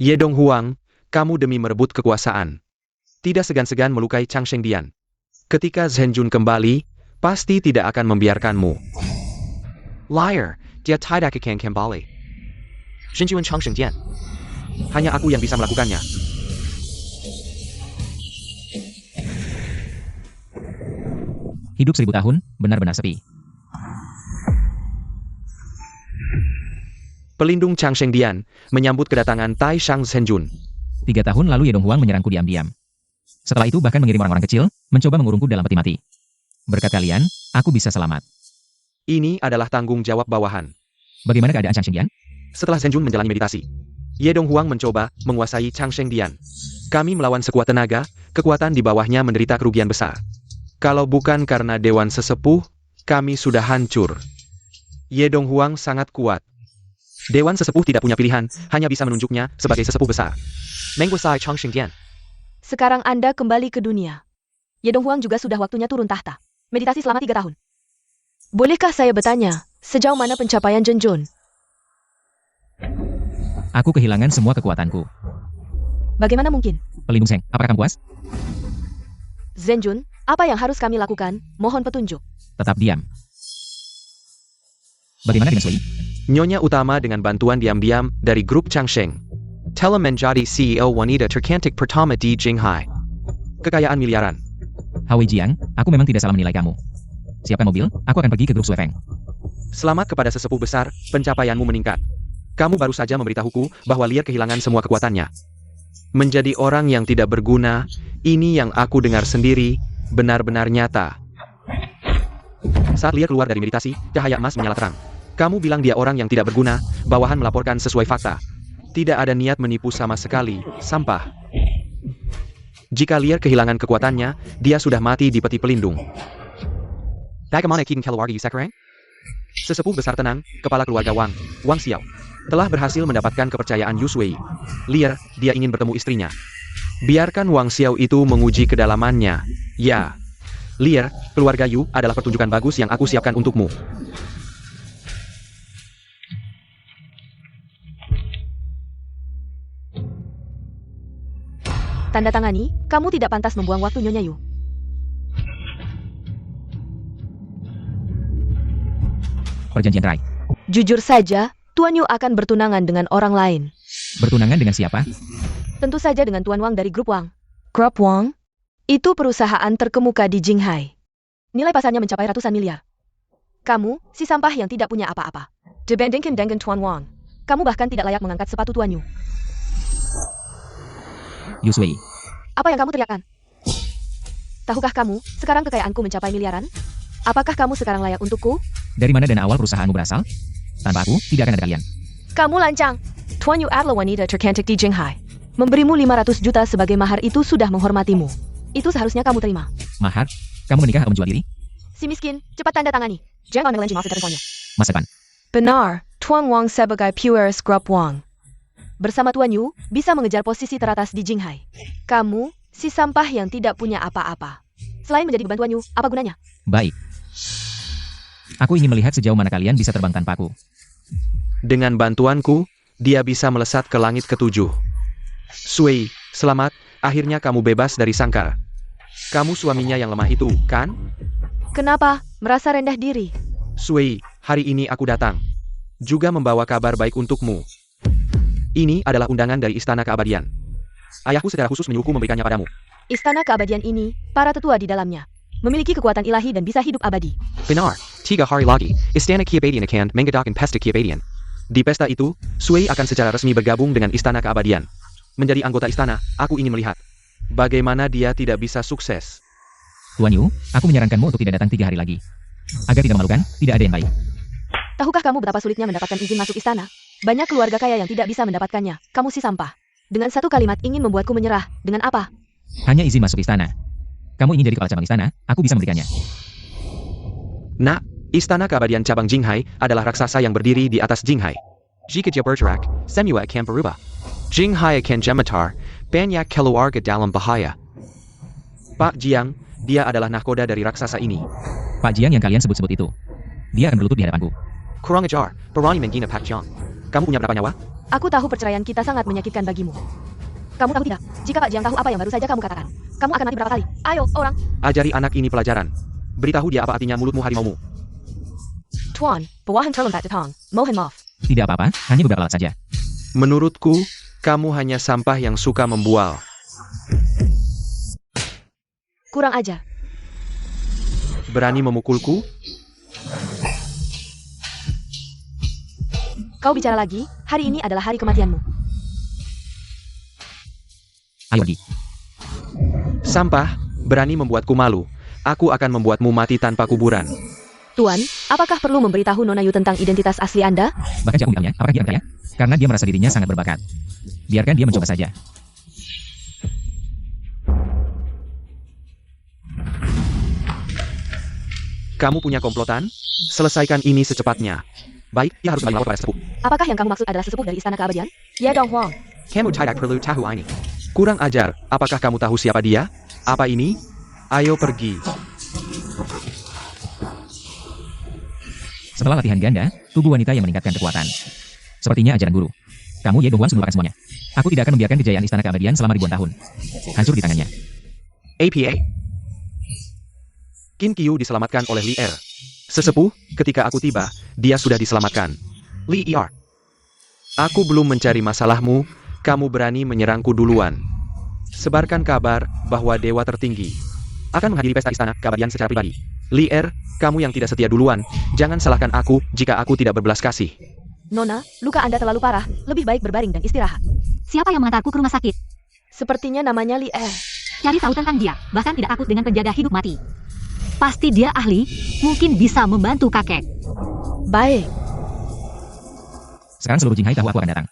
Ye Donghuang, kamu demi merebut kekuasaan. Tidak segan-segan melukai Chang Shengdian. Ketika Zhenjun kembali, pasti tidak akan membiarkanmu. Liar, dia tidak akan kembali. Zhenjun Chang Shengdian. Hanya aku yang bisa melakukannya. Hidup 1000 tahun, benar-benar sepi. Pelindung Chang Shengdian menyambut kedatangan Tai Shang Zhenjun. 3 tahun lalu Ye Donghuang menyerangku diam-diam. Setelah itu bahkan mengirim orang-orang kecil, mencoba mengurungku dalam peti mati. Berkat kalian, aku bisa selamat. Ini adalah tanggung jawab bawahan. Bagaimana keadaan Chang Shengdian? Setelah Zhenjun menjalani meditasi, Ye Donghuang mencoba menguasai Chang Shengdian. Kami melawan sekuat tenaga, kekuatan di bawahnya menderita kerugian besar. Kalau bukan karena Dewan Sesepuh, kami sudah hancur. Ye Donghuang sangat kuat. Dewan Sesepuh tidak punya pilihan, hanya bisa menunjuknya sebagai sesepuh besar. Menguasai Chang Shengdian. Sekarang Anda kembali ke dunia. Ye Donghuang juga sudah waktunya turun tahta. Meditasi selama 3 tahun. Bolehkah saya bertanya, sejauh mana pencapaian Zhenjun? Aku kehilangan semua kekuatanku. Bagaimana mungkin? Pelindung Seng, apakah kamu puas? Zhenjun, apa yang harus kami lakukan? Mohon petunjuk. Tetap diam. Bagaimana dengan Sui? Nyonya utama dengan bantuan diam-diam dari grup Changsheng. Telah menjadi CEO wanita tercantik pertama di Jinghai. Kekayaan miliaran. Hui Jiang, aku memang tidak salah menilai kamu. Siapkan mobil, aku akan pergi ke grup Sui Feng. Selamat kepada sesepuh besar, pencapaianmu meningkat. Kamu baru saja memberitahuku bahwa Lier kehilangan semua kekuatannya. Menjadi orang yang tidak berguna, ini yang aku dengar sendiri, benar-benar nyata. Saat Lier keluar dari meditasi, cahaya emas menyala terang. Kamu bilang dia orang yang tidak berguna, bawahan melaporkan sesuai fakta. Tidak ada niat menipu sama sekali, sampah. Jika Lier kehilangan kekuatannya, dia sudah mati di peti pelindung. Bagaimana kian keluarga sekarang? Sesepuh besar tenang, kepala keluarga Wang Xiao, telah berhasil mendapatkan kepercayaan Yu Sui. Lier, dia ingin bertemu istrinya. Biarkan Wang Xiao itu menguji kedalamannya. Ya. Lier, keluarga Yu adalah pertunjukan bagus yang aku siapkan untukmu. Tanda tangani, kamu tidak pantas membuang waktu Nyonya Yu. Perjanjian Rai. Jujur saja, Tuan Yu akan bertunangan dengan orang lain. Bertunangan dengan siapa? Tentu saja dengan Tuan Wang dari grup Wang. Grup Wang? Itu perusahaan terkemuka di Jinghai. Nilai pasarnya mencapai ratusan miliar. Kamu, si sampah yang tidak punya apa-apa. Dibandingkan dengan Tuan Wang, kamu bahkan tidak layak mengangkat sepatu Tuan Yu. Yu Sui. Apa yang kamu teriakkan? Tahukah kamu, sekarang kekayaanku mencapai miliaran? Apakah kamu sekarang layak untukku? Dari mana dana awal perusahaanmu berasal? Tanpa aku, tidak akan ada kalian. Kamu lancang. Tuan Yu adalah wanita tercantik di Jinghai. Memberimu 500 juta sebagai mahar itu sudah menghormatimu. Itu seharusnya kamu terima. Mahar? Kamu menikah atau menjual diri? Si miskin, cepat tanda tangani. Jangan melanjut masuk teleponnya. Masa depan. Benar, Tuan Wang sebagai pewaris grup Wang. Bersama Tuan Yu, bisa mengejar posisi teratas di Jinghai. Kamu, si sampah yang tidak punya apa-apa. Selain menjadi beban Tuan Yu, apa gunanya? Baik. Aku ingin melihat sejauh mana kalian bisa terbang tanpaku. Dengan bantuanku, dia bisa melesat ke langit ketujuh. Sui, selamat, akhirnya kamu bebas dari sangkar. Kamu suaminya yang lemah itu, kan? Kenapa? Merasa rendah diri? Sui, hari ini aku datang. Juga membawa kabar baik untukmu. Ini adalah undangan dari Istana Keabadian. Ayahku secara khusus menyuruhku memberikannya padamu. Istana Keabadian ini, para tetua di dalamnya, memiliki kekuatan ilahi dan bisa hidup abadi. Benar, 3 hari lagi, Istana Keabadian akan mengadakan pesta Keabadian. Di pesta itu, Sui akan secara resmi bergabung dengan Istana Keabadian. Menjadi anggota istana, aku ingin melihat bagaimana dia tidak bisa sukses. Tuan Yu, aku menyarankanmu untuk tidak datang 3 hari lagi. Agar tidak memalukan, tidak ada yang baik. Tahukah kamu betapa sulitnya mendapatkan izin masuk istana? Banyak keluarga kaya yang tidak bisa mendapatkannya. Kamu si sampah. Dengan satu kalimat ingin membuatku menyerah. Dengan apa? Hanya izin masuk istana. Kamu ingin jadi kepala cabang istana, aku bisa memberikannya. Nak, Istana Keabadian Cabang Jinghai adalah raksasa yang berdiri di atas Jinghai. Jika dia bergerak, semua akan berubah. Jinghai akan gemetar, banyak keluarga dalam bahaya. Pak Jiang, dia adalah nahkoda dari raksasa ini. Pak Jiang yang kalian sebut-sebut itu. Dia akan berlutut di hadapanku. Kurang ajar, berani menghina Pak Jiang. Kamu punya berapa nyawa? Aku tahu perceraian kita sangat menyakitkan bagimu. Kamu tahu tidak? Jika Pak Jiang tahu apa yang baru saja kamu katakan, kamu akan mati berapa kali? Ayo, orang. Ajari anak ini pelajaran. Beritahu dia apa artinya mulutmu harimaumu. Tuan, bawahan terlompat datang. Mohon maaf. Tidak apa-apa, hanya beberapa lalat saja. Menurutku, kamu hanya sampah yang suka membual. Kurang ajar. Berani memukulku? Kau bicara lagi, hari ini adalah hari kematianmu. Ayo pergi. Sampah, berani membuatku malu. Aku akan membuatmu mati tanpa kuburan. Tuan, apakah perlu memberitahu Nona Yu tentang identitas asli Anda? Bahkan jika aku bilang, apakah dia akan kaya? Karena dia merasa dirinya sangat berbakat. Biarkan dia mencoba saja. Kamu punya komplotan? Selesaikan ini secepatnya. Baik, dia harus kembali melapor pada sesepuh. Apakah yang kamu maksud adalah sesepuh dari Istana Keabadian? Ya Dong Huang. Kamu tidak perlu tahu ini. Kurang ajar, apakah kamu tahu siapa dia? Apa ini? Ayo pergi. Setelah latihan ganda, tubuh wanita yang meningkatkan kekuatan. Sepertinya ajaran guru. Kamu Ye Donghuang melupakan semuanya. Aku tidak akan membiarkan kejayaan Istana Keabadian selama ribuan tahun. Hancur di tangannya. APA. Qin Qiu diselamatkan oleh Li Er. Sesepuh, ketika aku tiba, dia sudah diselamatkan. Li Er. Aku belum mencari masalahmu, kamu berani menyerangku duluan. Sebarkan kabar bahwa Dewa Tertinggi akan menghadiri pesta Istana Keabadian secara pribadi. Li Er, kamu yang tidak setia duluan, jangan salahkan aku jika aku tidak berbelas kasih. Nona, luka Anda terlalu parah, lebih baik berbaring dan istirahat. Siapa yang mengantarku ke rumah sakit? Sepertinya namanya Li Er. Cari tahu tentang dia, bahkan tidak takut dengan penjaga hidup mati. Pasti dia ahli, mungkin bisa membantu kakek. Baik. Sekarang seluruh Jinghai tahu aku akan datang.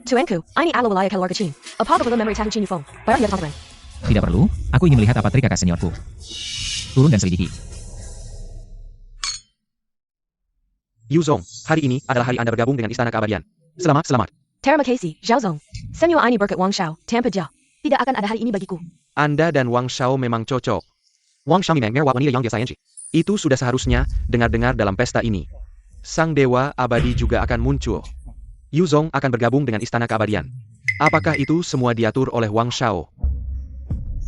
Tuanku, ini adalah wilayah keluarga Qin. Apa belum memberi tahu Qin Yufeng? Barang dia konsumen. Tidak perlu, aku ingin melihat apa trik kakak seniorku. Turun dan selidiki. Yu Zong, hari ini adalah hari Anda bergabung dengan Istana Keabadian. Selamat, selamat. Terima kasih, Zhao Zong. Senior ini berkat Wang Shao, tanpa dia. Tidak akan ada hari ini bagiku. Anda dan Wang Shao memang cocok. Wang Shao memang wanita yang biasa. Itu sudah seharusnya dengar-dengar dalam pesta ini. Sang Dewa Abadi juga akan muncul. Yu Zong akan bergabung dengan Istana Keabadian. Apakah itu semua diatur oleh Wang Shao?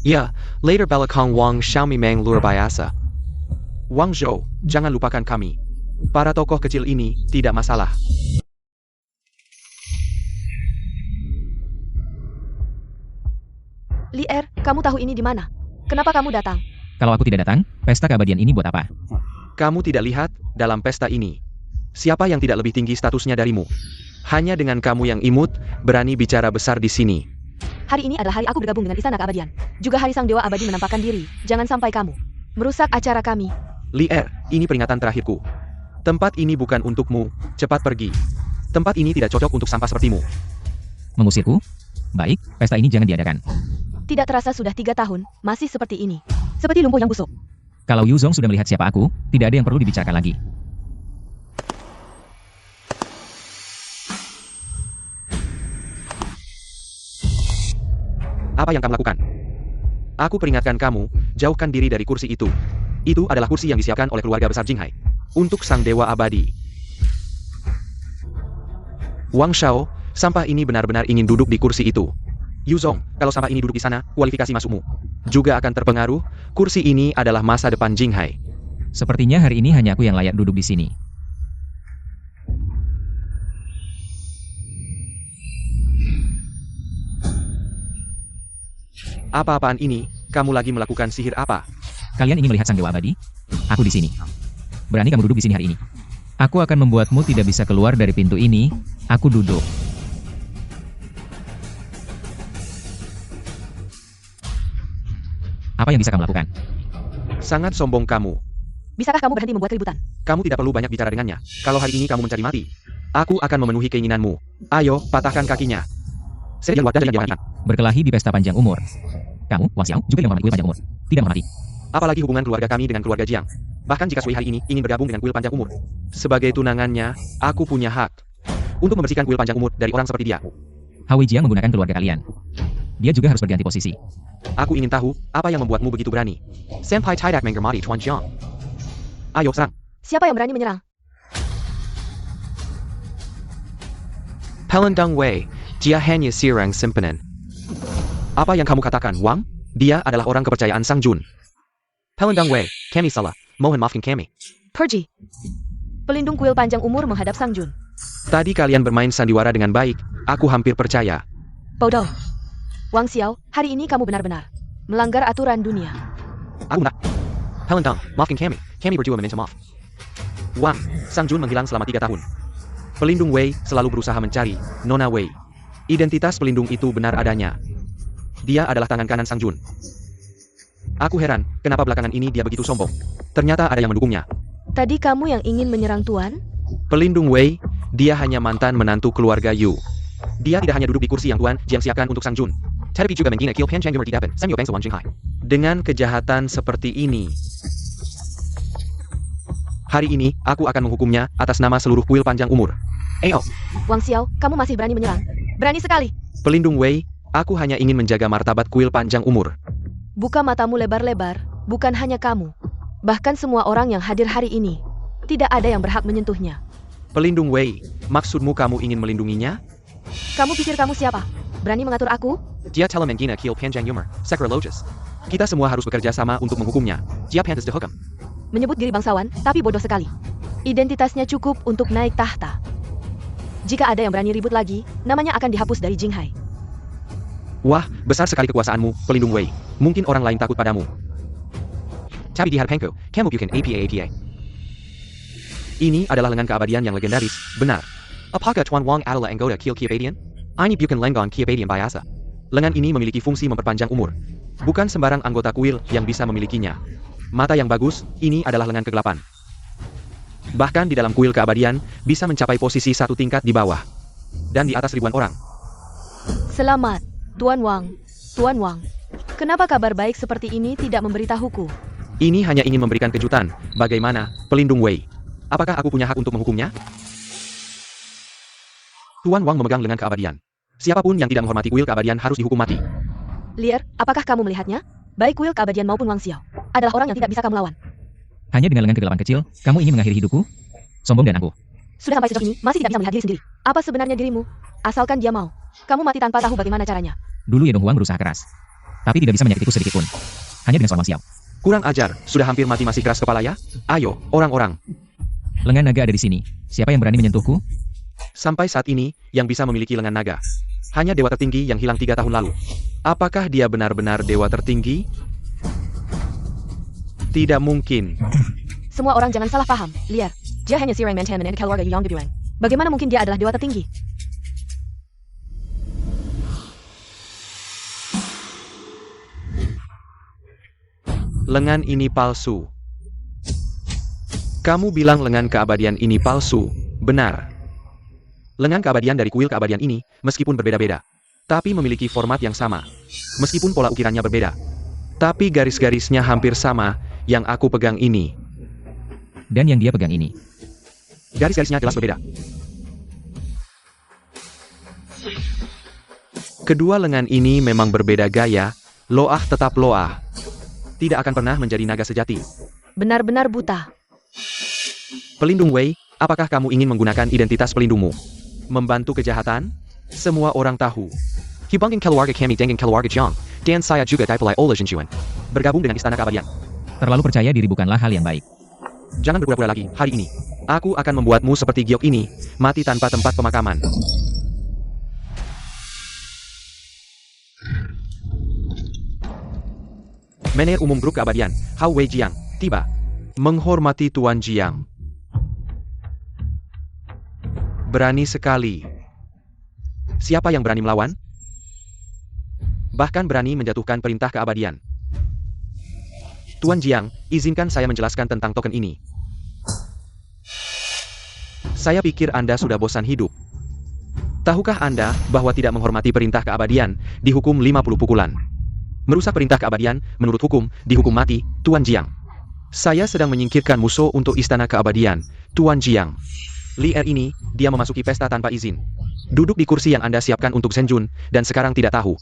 Ya, later belakang Wang Shao memang luar biasa. Wang Zhou, jangan lupakan kami. Para tokoh kecil ini tidak masalah. Li Er, kamu tahu ini di mana? Kenapa kamu datang? Kalau aku tidak datang, pesta keabadian ini buat apa? Kamu tidak lihat dalam pesta ini. Siapa yang tidak lebih tinggi statusnya darimu? Hanya dengan kamu yang imut, berani bicara besar di sini. Hari ini adalah hari aku bergabung dengan Istana Keabadian. Juga hari Sang Dewa Abadi menampakkan diri. Jangan sampai kamu merusak acara kami. Li Er, ini peringatan terakhirku. Tempat ini bukan untukmu, cepat pergi. Tempat ini tidak cocok untuk sampah sepertimu. Mengusirku? Baik, pesta ini jangan diadakan. Tidak terasa sudah 3 tahun, masih seperti ini. Seperti lumpuh yang busuk. Kalau Yu Zong sudah melihat siapa aku, tidak ada yang perlu dibicarakan lagi. Apa yang kamu lakukan? Aku peringatkan kamu, jauhkan diri dari kursi itu. Itu adalah kursi yang disiapkan oleh keluarga besar Jinghai. Untuk Sang Dewa Abadi. Wang Shao, sampah ini benar-benar ingin duduk di kursi itu. Yu Zong, kalau sampah ini duduk di sana, kualifikasi masukmu juga akan terpengaruh. Kursi ini adalah masa depan Jinghai. Sepertinya hari ini hanya aku yang layak duduk di sini. Apa-apaan ini? Kamu lagi melakukan sihir apa? Kalian ingin melihat Sang Dewa Abadi? Aku di sini. Berani kamu duduk di sini hari ini? Aku akan membuatmu tidak bisa keluar dari pintu ini. Aku duduk. Apa yang bisa kamu lakukan? Sangat sombong kamu. Bisakah kamu berhenti membuat keributan? Kamu tidak perlu banyak bicara dengannya. Kalau hari ini kamu mencari mati, aku akan memenuhi keinginanmu. Ayo, patahkan kakinya. Saya yang dan yang Berkelahi di pesta panjang umur. Kamu, Wang Xiao, juga yang menghormati kuil panjang umur. Tidak menghormati. Apalagi hubungan keluarga kami dengan keluarga Jiang. Bahkan jika Sui hari ini ingin bergabung dengan kuil panjang umur. Sebagai tunangannya, aku punya hak untuk membersihkan kuil panjang umur dari orang seperti dia. Hui Jiang menggunakan keluarga kalian. Dia juga harus berganti posisi. Aku ingin tahu, apa yang membuatmu begitu berani? Senpai tidak menghormati Tuan Jiang. Ayo, serang. Siapa yang berani menyerang? Pelendang Wei, dia hanya seorang simpanan. Apa yang kamu katakan, Wang? Dia adalah orang kepercayaan Sang Jun. Pelendang Wei, kami salah. Mohon maafkan kami. Pergi. Pelindung kuil panjang umur menghadap Sang Jun. Tadi kalian bermain sandiwara dengan baik, aku hampir percaya. Bodoh. Wang Xiao, hari ini kamu benar-benar melanggar aturan dunia. Aku nak. Pelendang, maafkan kami. Kami berdua meminta maaf. Wang, Sang Jun menghilang selama 3 tahun. Pelindung Wei selalu berusaha mencari Nona Wei. Identitas pelindung itu benar adanya. Dia adalah tangan kanan Sang Jun. Aku heran, kenapa belakangan ini dia begitu sombong. Ternyata ada yang mendukungnya. Tadi kamu yang ingin menyerang Tuan? Pelindung Wei, dia hanya mantan menantu keluarga Yu. Dia tidak hanya duduk di kursi yang Tuan Jiang siapkan untuk Sang Jun. Tetapi juga menggina Kiel Panjang Umur di Dapan, Samuel Bangsa Wang Jinghai. Dengan kejahatan seperti ini, hari ini aku akan menghukumnya atas nama seluruh kuil panjang umur. Ayo, Wang Xiao, kamu masih berani menyerang? Berani sekali. Pelindung Wei, aku hanya ingin menjaga martabat kuil panjang umur. Buka matamu lebar-lebar, bukan hanya kamu. Bahkan semua orang yang hadir hari ini, tidak ada yang berhak menyentuhnya. Pelindung Wei, maksudmu kamu ingin melindunginya? Kamu pikir kamu siapa? Berani mengatur aku? dia telah menggina Kiel Panjang Umur, Sacrilegious. Kita semua harus bekerja sama untuk menghukumnya. Dia pantas dihukum. Menyebut diri bangsawan, tapi bodoh sekali. Identitasnya cukup untuk naik tahta. Jika ada yang berani ribut lagi, namanya akan dihapus dari Jinghai. Wah, besar sekali kekuasaanmu, Pelindung Wei. Mungkin orang lain takut padamu. Tapi di hadapanku, kamu bukan APA. Ini adalah lengan keabadian yang legendaris, benar. Apakah Tuan Wang adalah anggota Kiel Kiabadian? Ini bukan lengan Kiabadian biasa. Lengan ini memiliki fungsi memperpanjang umur. Bukan sembarang anggota kuil yang bisa memilikinya. Mata yang bagus, ini adalah lengan kegelapan. Bahkan di dalam kuil keabadian, bisa mencapai posisi 1 tingkat di bawah. Dan di atas ribuan orang. Selamat, Tuan Wang. Tuan Wang, kenapa kabar baik seperti ini tidak memberitahuku? Ini hanya ingin memberikan kejutan. Bagaimana, Pelindung Wei? Apakah aku punya hak untuk menghukumnya? Tuan Wang memegang lengan keabadian. Siapapun yang tidak menghormati kuil keabadian harus dihukum mati. Lier, apakah kamu melihatnya? Baik kuil keabadian maupun Wang Xiao adalah orang yang tidak bisa kamu lawan. Hanya dengan lengan kegelapan kecil, kamu ingin mengakhiri hidupku? Sombong dan angkuh. Sudah sampai sejauh ini, masih tidak bisa melihat diri sendiri. Apa sebenarnya dirimu? Asalkan dia mau. Kamu mati tanpa tahu bagaimana caranya. Dulu Ye Dong Huang berusaha keras. Tapi tidak bisa menyakitiku sedikit pun. Hanya dengan seorang Xiao. Kurang ajar, sudah hampir mati masih keras kepala ya? Ayo, orang-orang. Lengan naga ada di sini. Siapa yang berani menyentuhku? Sampai saat ini, yang bisa memiliki lengan naga hanya dewa tertinggi yang hilang 3 tahun lalu. Apakah dia benar-benar dewa tertinggi? Tidak mungkin. Semua orang jangan salah paham. Lier, dia hanya seorang mantan menantu keluarga Yang Debuang. Bagaimana mungkin dia adalah dewa tertinggi? Lengan ini palsu. Kamu bilang lengan keabadian ini palsu, benar. Lengan keabadian dari kuil keabadian ini, meskipun berbeda-beda, tapi memiliki format yang sama. Meskipun pola ukirannya berbeda, tapi garis-garisnya hampir sama, yang aku pegang ini. Dan yang dia pegang ini. Garis-garisnya jelas berbeda. Kedua lengan ini memang berbeda gaya, Loah tetap Loah. Tidak akan pernah menjadi naga sejati. Benar-benar buta. Pelindung Wei, apakah kamu ingin menggunakan identitas pelindungmu? Membantu kejahatan? Semua orang tahu. Hubungkan keluarga kami dengan keluarga Jiang, dan saya juga dipilih oleh Jinjuan. Bergabung dengan Istana Keabadian. Terlalu percaya diri bukanlah hal yang baik. Jangan berpura-pura lagi, hari ini. Aku akan membuatmu seperti giok ini, mati tanpa tempat pemakaman. Manajer Umum Grup Keabadian, Hao Wei Jiang, tiba. Menghormati Tuan Jiang. Berani sekali. Siapa yang berani melawan? Bahkan berani menjatuhkan perintah keabadian. Tuan Jiang, izinkan saya menjelaskan tentang token ini. Saya pikir Anda sudah bosan hidup. Tahukah Anda bahwa tidak menghormati perintah keabadian dihukum 50 pukulan? Merusak perintah keabadian, menurut hukum, dihukum mati, Tuan Jiang. Saya sedang menyingkirkan musuh untuk Istana Keabadian, Tuan Jiang. Lier ini, dia memasuki pesta tanpa izin. Duduk di kursi yang Anda siapkan untuk Senjun, dan sekarang tidak tahu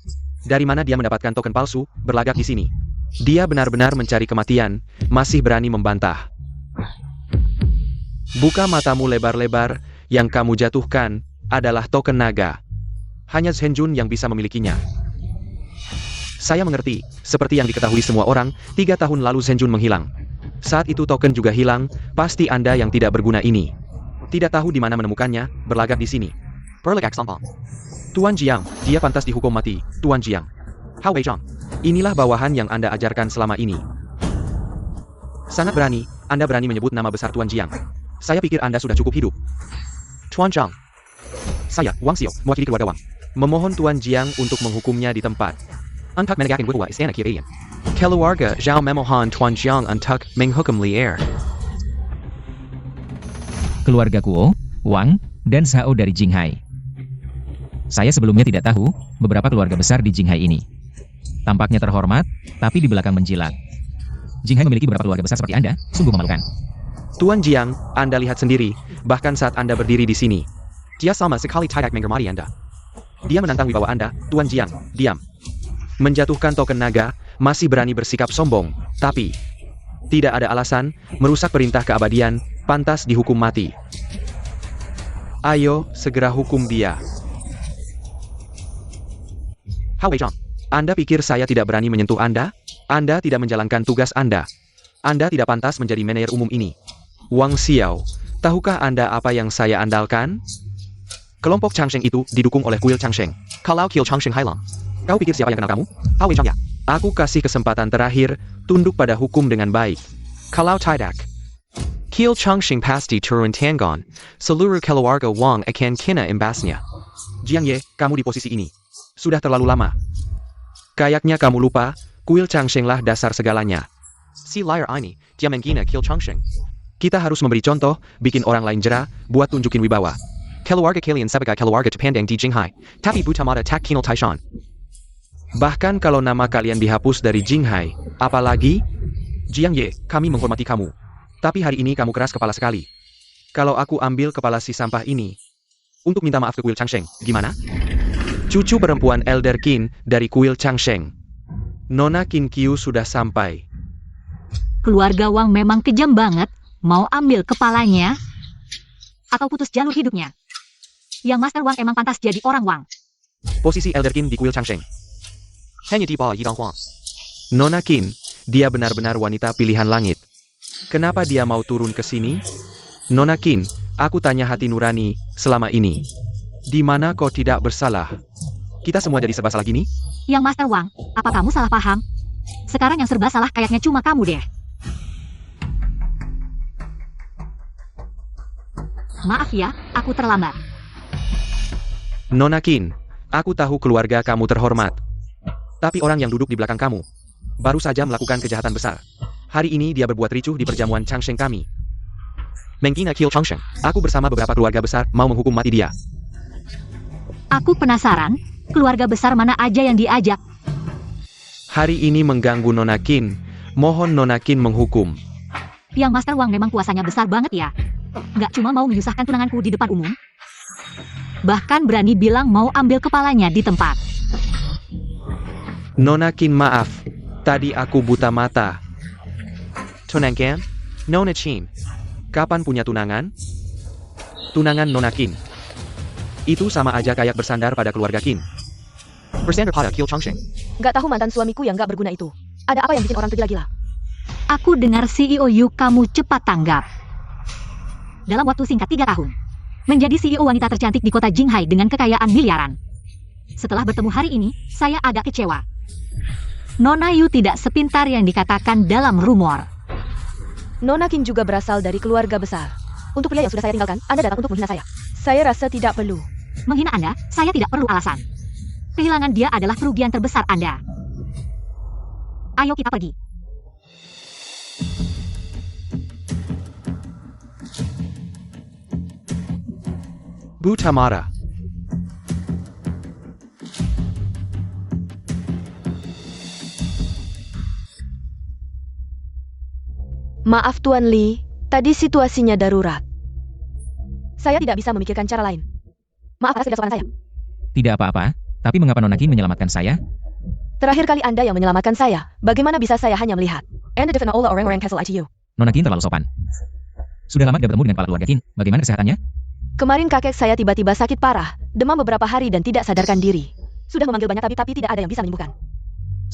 dari mana dia mendapatkan token palsu, berlagak di sini. Dia benar-benar mencari kematian, masih berani membantah. Buka matamu lebar-lebar, yang kamu jatuhkan, adalah token naga. Hanya Zhenjun yang bisa memilikinya. Saya mengerti, seperti yang diketahui semua orang, 3 tahun lalu Zhenjun menghilang. Saat itu token juga hilang, pasti Anda yang tidak berguna ini. Tidak tahu di mana menemukannya, berlagak di sini. Perlegak Sampang. Tuan Jiang, dia pantas dihukum mati, Tuan Jiang. Hao Weizhang. Inilah bawahan yang Anda ajarkan selama ini. Sangat berani, Anda berani menyebut nama besar Tuan Jiang. Saya pikir Anda sudah cukup hidup. Tuan Zhang. Saya, Wang Xiao, mewakili keluarga Wang. Memohon Tuan Jiang untuk menghukumnya di tempat. Untuk menegakkan hukum istana Kirian. Keluarga Zhao memohon Tuan Jiang untuk menghukum Lier. Keluarga Kuo, Wang, dan Zhao dari Jinghai. Saya sebelumnya tidak tahu, beberapa keluarga besar di Jinghai ini. Tampaknya terhormat, tapi di belakang menjilat. Jinghai memiliki beberapa keluarga besar seperti Anda, sungguh memalukan. Tuan Jiang, Anda lihat sendiri, bahkan saat Anda berdiri di sini. Dia sama sekali tidak menghormati Anda. Dia menantang wibawa Anda, Tuan Jiang, diam. Menjatuhkan token naga, masih berani bersikap sombong, tapi tidak ada alasan, merusak perintah keabadian, pantas dihukum mati. Ayo, segera hukum dia. Hao Weizhang. Anda pikir saya tidak berani menyentuh Anda? Anda tidak menjalankan tugas Anda. Anda tidak pantas menjadi manajer umum ini. Wang Xiao, tahukah Anda apa yang saya andalkan? Kelompok Changsheng itu didukung oleh kuil Changsheng. Kalau Kiel Changsheng Hailang. Kau pikir siapa yang kenal kamu? Hao Weizhang ya. Aku kasih kesempatan terakhir, tunduk pada hukum dengan baik. Kalau tidak. Kiel Changsheng pasti turun tangan. Seluruh keluarga Wang akan kena imbasnya. Jiang Ye, kamu di posisi ini. Sudah terlalu lama. Kayaknya kamu lupa, kuil Changsheng lah dasar segalanya. Si liar ini, dia menghina Kiel Changsheng. Kita harus memberi contoh, bikin orang lain jera, buat tunjukin wibawa. Keluarga kalian sebagai keluarga terpandang di Jinghai, tapi butamata tak kinal Taishan. Bahkan kalau nama kalian dihapus dari Jinghai, apalagi? Jiang Ye, kami menghormati kamu. Tapi hari ini kamu keras kepala sekali. Kalau aku ambil kepala si sampah ini, untuk minta maaf ke kuil Changsheng, gimana? Cucu perempuan Elder Qin dari kuil Changsheng. Nona Qin Qiu sudah sampai. Keluarga Wang memang kejam banget, mau ambil kepalanya, atau putus jalur hidupnya. Yang Master Wang emang pantas jadi orang Wang. Posisi Elder Qin di kuil Changsheng. Hanya di bawah Yidang Huang. Nona Qin, dia benar-benar wanita pilihan langit. Kenapa dia mau turun ke sini? Nona Qin, aku tanya hati nurani, selama ini. Di mana kau tidak bersalah? Kita semua jadi serba salah gini? Yang Master Wang, apa kamu salah paham? Sekarang yang serba salah kayaknya cuma kamu deh. Maaf ya, aku terlambat. Nona Qin, aku tahu keluarga kamu terhormat. Tapi orang yang duduk di belakang kamu, baru saja melakukan kejahatan besar. Hari ini dia berbuat ricuh di perjamuan Changsheng kami. Menghina Kiel Changsheng. Aku bersama beberapa keluarga besar mau menghukum mati dia. Aku penasaran, keluarga besar mana aja yang diajak? Hari ini mengganggu Nona Qin, mohon Nona Qin menghukum. Yang Master Wang memang kuasanya besar banget ya. Nggak cuma mau menyusahkan tunanganku di depan umum, bahkan berani bilang mau ambil kepalanya di tempat. Nona Qin maaf, tadi aku buta mata. Tunangan? Nona Qin. Kapan punya tunangan? Tunangan Nona Qin. Itu sama aja kayak bersandar pada keluarga Qin. Bersandar pada Kiel Changsheng. Nggak tahu mantan suamiku yang nggak berguna itu. Ada apa yang bikin orang tergila-gila? Aku dengar CEO Yu kamu cepat tanggap. Dalam waktu singkat 3 tahun, menjadi CEO wanita tercantik di kota Jinghai dengan kekayaan miliaran. Setelah bertemu hari ini, saya agak kecewa. Nona Yu tidak sepintar yang dikatakan dalam rumor. Nona Qin juga berasal dari keluarga besar. Untuk pria yang sudah saya tinggalkan, Anda datang untuk menghina saya. Saya rasa tidak perlu. Menghina Anda, saya tidak perlu alasan. Kehilangan dia adalah kerugian terbesar Anda. Ayo kita pergi. Bu Tamara. Maaf Tuan Li, tadi situasinya darurat. Saya tidak bisa memikirkan cara lain. Maaf atas ketidaksopanan saya. Tidak apa-apa, tapi mengapa Nona Qin menyelamatkan saya? Terakhir kali Anda yang menyelamatkan saya. Bagaimana bisa saya hanya melihat? And the different all orang-orang castle ITU. Nona Qin terlalu sopan. Sudah lama tidak bertemu dengan kepala keluarga Qin, bagaimana kesehatannya? Kemarin kakek saya tiba-tiba sakit parah, demam beberapa hari dan tidak sadarkan diri. Sudah memanggil banyak tabib tapi tidak ada yang bisa menyembuhkan.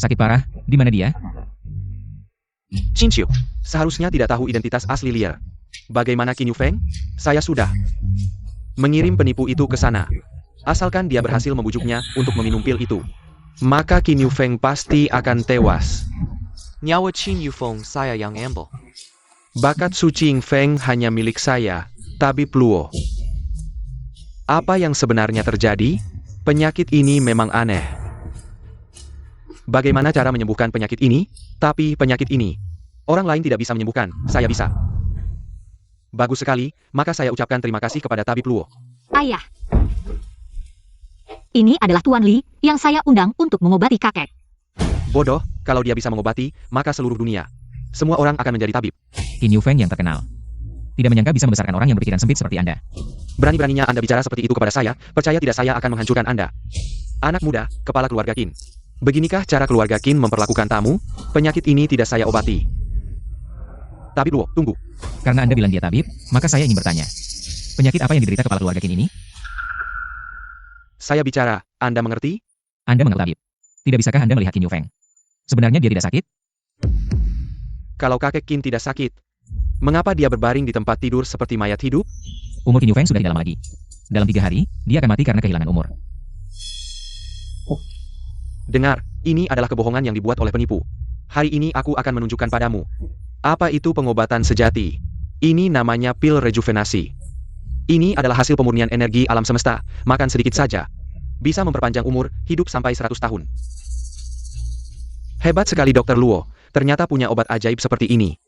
Sakit parah, di mana dia? Chinchiu, seharusnya tidak tahu identitas asli Lier. Bagaimana Qin Yufeng? Saya sudah mengirim penipu itu ke sana. Asalkan dia berhasil membujuknya untuk meminum pil itu, maka Qin Yufeng pasti akan tewas. Nyawa Qin Yufeng saya yang ambil. Bakat Su Ching Feng hanya milik saya, Tabib Luo. Apa yang sebenarnya terjadi? Penyakit ini memang aneh. Bagaimana cara menyembuhkan penyakit ini? Tapi penyakit ini, orang lain tidak bisa menyembuhkan, saya bisa. Bagus sekali, maka saya ucapkan terima kasih kepada Tabib Luo. Ayah. Ini adalah Tuan Li yang saya undang untuk mengobati kakek. Bodoh, kalau dia bisa mengobati, maka seluruh dunia. Semua orang akan menjadi tabib. Qin Yufeng yang terkenal. Tidak menyangka bisa membesarkan orang yang berpikiran sempit seperti Anda. Berani-beraninya Anda bicara seperti itu kepada saya, percaya tidak saya akan menghancurkan Anda. Anak muda, kepala keluarga Qin. Beginikah cara keluarga Qin memperlakukan tamu? Penyakit ini tidak saya obati. Tabib Luo, tunggu. Karena Anda bilang dia tabib, maka saya ingin bertanya. Penyakit apa yang diderita kepala keluarga Qin ini? Saya bicara, Anda mengerti? Anda mengenal tabib. Tidak bisakah Anda melihat Qin Yufeng? Sebenarnya dia tidak sakit? Kalau kakek Qin tidak sakit, mengapa dia berbaring di tempat tidur seperti mayat hidup? Umur Qin Yufeng sudah tidak lama lagi. Dalam 3 hari, dia akan mati karena kehilangan umur. Dengar, ini adalah kebohongan yang dibuat oleh penipu. Hari ini aku akan menunjukkan padamu. Apa itu pengobatan sejati? Ini namanya pil rejuvenasi. Ini adalah hasil pemurnian energi alam semesta, makan sedikit saja. Bisa memperpanjang umur, hidup sampai 100 tahun. Hebat sekali Dr. Luo, ternyata punya obat ajaib seperti ini.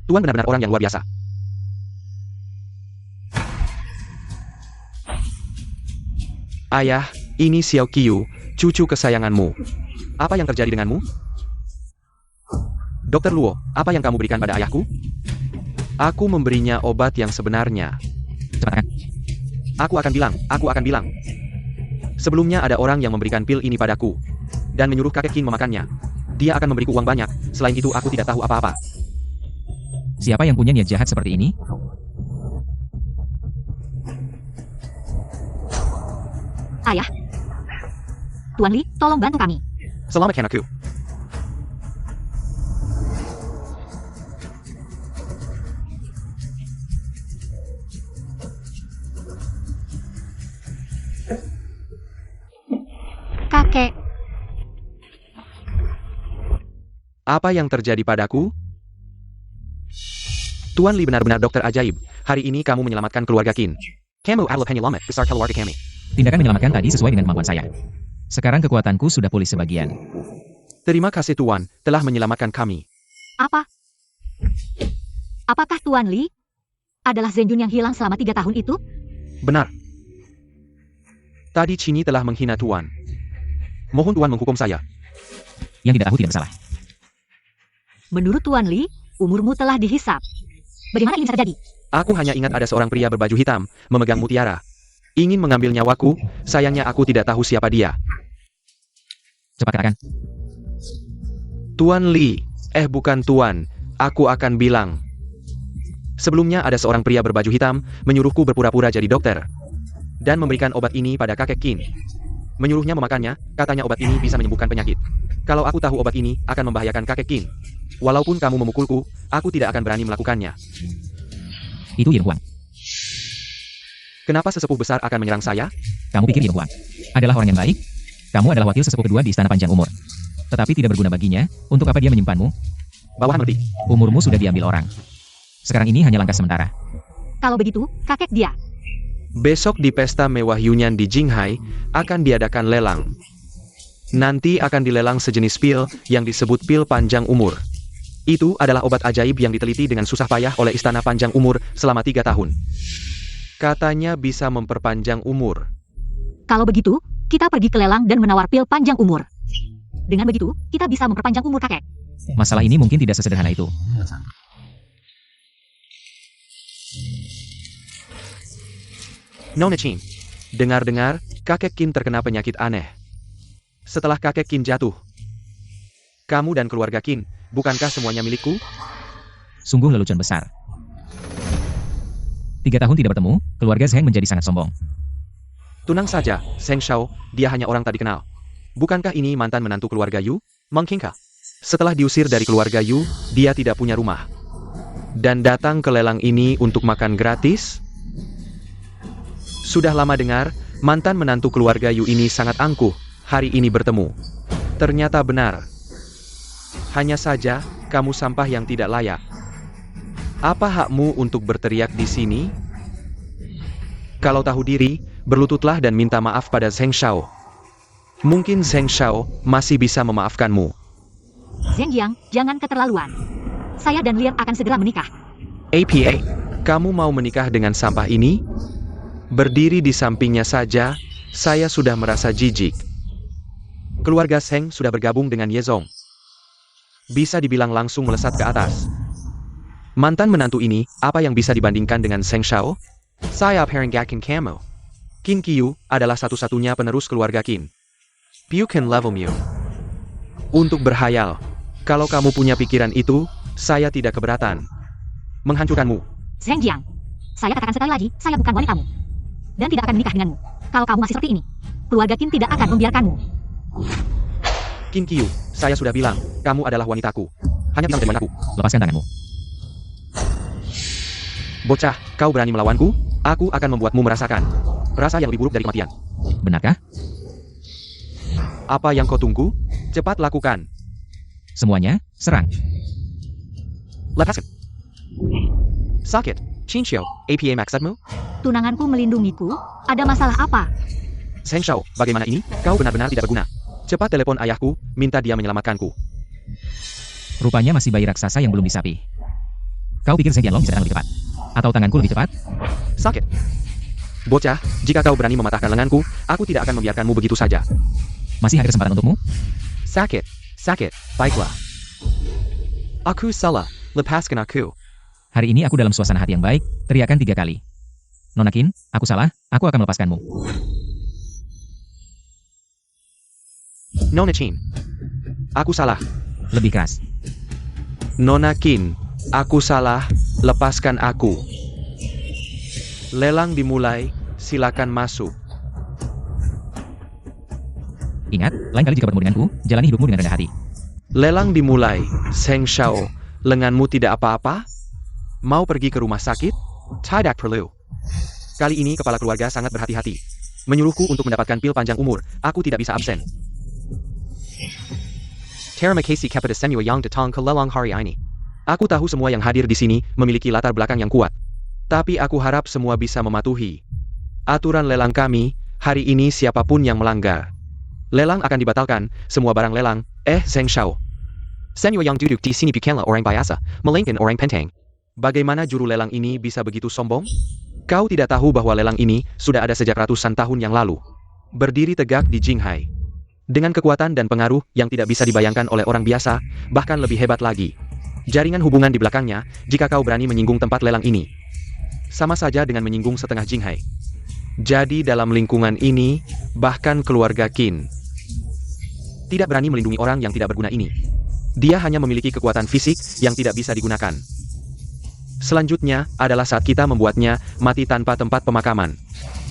Tuan benar-benar orang yang luar biasa. Ayah, ini Xiao Qiu, cucu kesayanganmu. Apa yang terjadi denganmu? Dr. Luo, apa yang kamu berikan pada ayahku? Aku memberinya obat yang sebenarnya. Cepat, Aku akan bilang. Sebelumnya ada orang yang memberikan pil ini padaku, dan menyuruh kakek Qin memakannya. Dia akan memberiku uang banyak, selain itu aku tidak tahu apa-apa. Siapa yang punya niat jahat seperti ini? Ayah. Tuan Li, tolong bantu kami. Selamat anakku. Kakek. Apa yang terjadi padaku? Tuan Li benar-benar dokter ajaib. Hari ini kamu menyelamatkan keluarga Qin. Kamu adalah penyelamat besar keluarga kami. Tindakan menyelamatkan tadi sesuai dengan kemampuan saya. Sekarang kekuatanku sudah pulih sebagian. Terima kasih Tuan, telah menyelamatkan kami. Apa? Apakah Tuan Li adalah Zhenjun yang hilang selama 3 tahun itu? Benar. Tadi Cini telah menghina Tuan. Mohon Tuan menghukum saya. Yang tidak tahu tidak bersalah. Menurut Tuan Li, umurmu telah dihisap. Bagaimana ini bisa terjadi? Aku hanya ingat ada seorang pria berbaju hitam, memegang mutiara. Ingin mengambil nyawaku, sayangnya aku tidak tahu siapa dia. Cepat katakan. Tuan Li, bukan Tuan, aku akan bilang. Sebelumnya ada seorang pria berbaju hitam, menyuruhku berpura-pura jadi dokter. Dan memberikan obat ini pada kakek Qin. Menyuruhnya memakannya, katanya obat ini bisa menyembuhkan penyakit. Kalau aku tahu obat ini akan membahayakan kakek Qin. Walaupun kamu memukulku, aku tidak akan berani melakukannya. Itu Yin Huang. Kenapa sesepuh besar akan menyerang saya? Kamu pikir Yin Huang adalah orang yang baik? Kamu adalah wakil sesepuh kedua di Istana Panjang Umur. Tetapi tidak berguna baginya, untuk apa dia menyimpanmu? Bawahan mengerti. Umurmu sudah diambil orang. Sekarang ini hanya langkah sementara. Kalau begitu, kakek dia. Besok di pesta mewah Yunyan di Jinghai, akan diadakan lelang. Nanti akan dilelang sejenis pil yang disebut pil panjang umur. Itu adalah obat ajaib yang diteliti dengan susah payah oleh Istana Panjang Umur selama 3 tahun. Katanya bisa memperpanjang umur. Kalau begitu, kita pergi ke lelang dan menawar pil panjang umur. Dengan begitu, kita bisa memperpanjang umur kakek. Masalah ini mungkin tidak sesederhana itu. Nona Chin, Dengar-dengar, kakek Qin terkena penyakit aneh. Setelah kakek Qin jatuh, kamu dan keluarga Qin, bukankah semuanya milikku? Sungguh lelucon besar. 3 tahun tidak bertemu, keluarga Zheng menjadi sangat sombong. Tenang saja, Zheng Shao, dia hanya orang tak dikenal. Bukankah ini mantan menantu keluarga Yu, Meng Qingke? Setelah diusir dari keluarga Yu, dia tidak punya rumah. Dan datang ke lelang ini untuk makan gratis? Sudah lama dengar, mantan menantu keluarga Yu ini sangat angkuh, hari ini bertemu. Ternyata benar. Hanya saja, kamu sampah yang tidak layak. Apa hakmu untuk berteriak di sini? Kalau tahu diri, berlututlah dan minta maaf pada Zheng Shao. Mungkin Zheng Shao masih bisa memaafkanmu. Zheng Jiang, jangan keterlaluan. Saya dan Lian akan segera menikah. APA, kamu mau menikah dengan sampah ini? Berdiri di sampingnya saja, saya sudah merasa jijik. Keluarga Zheng sudah bergabung dengan Yezong. Bisa dibilang langsung melesat ke atas. Mantan menantu ini, apa yang bisa dibandingkan dengan Zheng Shao? Saya Haringgakin Kamo. Qin Qiu adalah satu-satunya penerus keluarga Qin. Piu can level Mew. Untuk berhayal, kalau kamu punya pikiran itu, saya tidak keberatan. Menghancurkanmu. Zheng Jiang, saya katakan sekali lagi, saya bukan wanitamu. Dan tidak akan menikah denganmu. Kalau kamu masih seperti ini, keluarga Qin tidak akan membiarkanmu. Qin Qiu, saya sudah bilang, kamu adalah wanitaku. Hanya tinggal dengan aku. Lepaskan tanganmu. Bocah, kau berani melawanku? Aku akan membuatmu merasakan rasa yang lebih buruk dari kematian. Benarkah? Apa yang kau tunggu? Cepat lakukan. Semuanya, serang. Lepaskan. Sakit. Qin Xiao, APA maksudmu? Tunanganku melindungiku, ada masalah apa? Zheng Shao, bagaimana ini? Kau benar-benar tidak berguna. Cepat telepon ayahku, minta dia menyelamatkanku. Rupanya masih bayi raksasa yang belum disapi. Kau pikir Zheng Yanlong bisa datang lebih cepat? Atau tanganku lebih cepat? Sakit. Bocah, jika kau berani mematahkan lenganku, aku tidak akan membiarkanmu begitu saja. Masih ada kesempatan untukmu? Sakit. Sakit. Baiklah. Aku salah. Lepaskan aku. Hari ini aku dalam suasana hati yang baik, teriakan 3 kali. Nona Qin, aku salah, aku akan melepaskanmu. Nona Qin. Aku salah. Lebih keras. Nona Qin. Aku salah, lepaskan aku. Lelang dimulai, silakan masuk. Ingat, lain kali jika bertemu denganku, jalani hidupmu dengan rendah hati. Lelang dimulai, Zheng Shao. Lenganmu tidak apa-apa? Mau pergi ke rumah sakit? Tidak perlu. Kali ini kepala keluarga sangat berhati-hati. Menyuruhku untuk mendapatkan pil panjang umur, aku tidak bisa absen. Terima kasih kepada semua yang datang ke lelang hari ini. Aku tahu semua yang hadir di sini memiliki latar belakang yang kuat. Tapi aku harap semua bisa mematuhi aturan lelang kami. Hari ini siapapun yang melanggar, lelang akan dibatalkan. Semua barang lelang. Zheng Shao. Semua yang duduk di sini bukanlah orang biasa, melainkan orang penting. Bagaimana juru lelang ini bisa begitu sombong? Kau tidak tahu bahwa lelang ini sudah ada sejak ratusan tahun yang lalu. Berdiri tegak di Jinghai. Dengan kekuatan dan pengaruh yang tidak bisa dibayangkan oleh orang biasa, bahkan lebih hebat lagi. Jaringan hubungan di belakangnya, jika kau berani menyinggung tempat lelang ini. Sama saja dengan menyinggung setengah Jinghai. Jadi dalam lingkungan ini, bahkan keluarga Qin tidak berani melindungi orang yang tidak berguna ini. Dia hanya memiliki kekuatan fisik yang tidak bisa digunakan. Selanjutnya adalah saat kita membuatnya mati tanpa tempat pemakaman.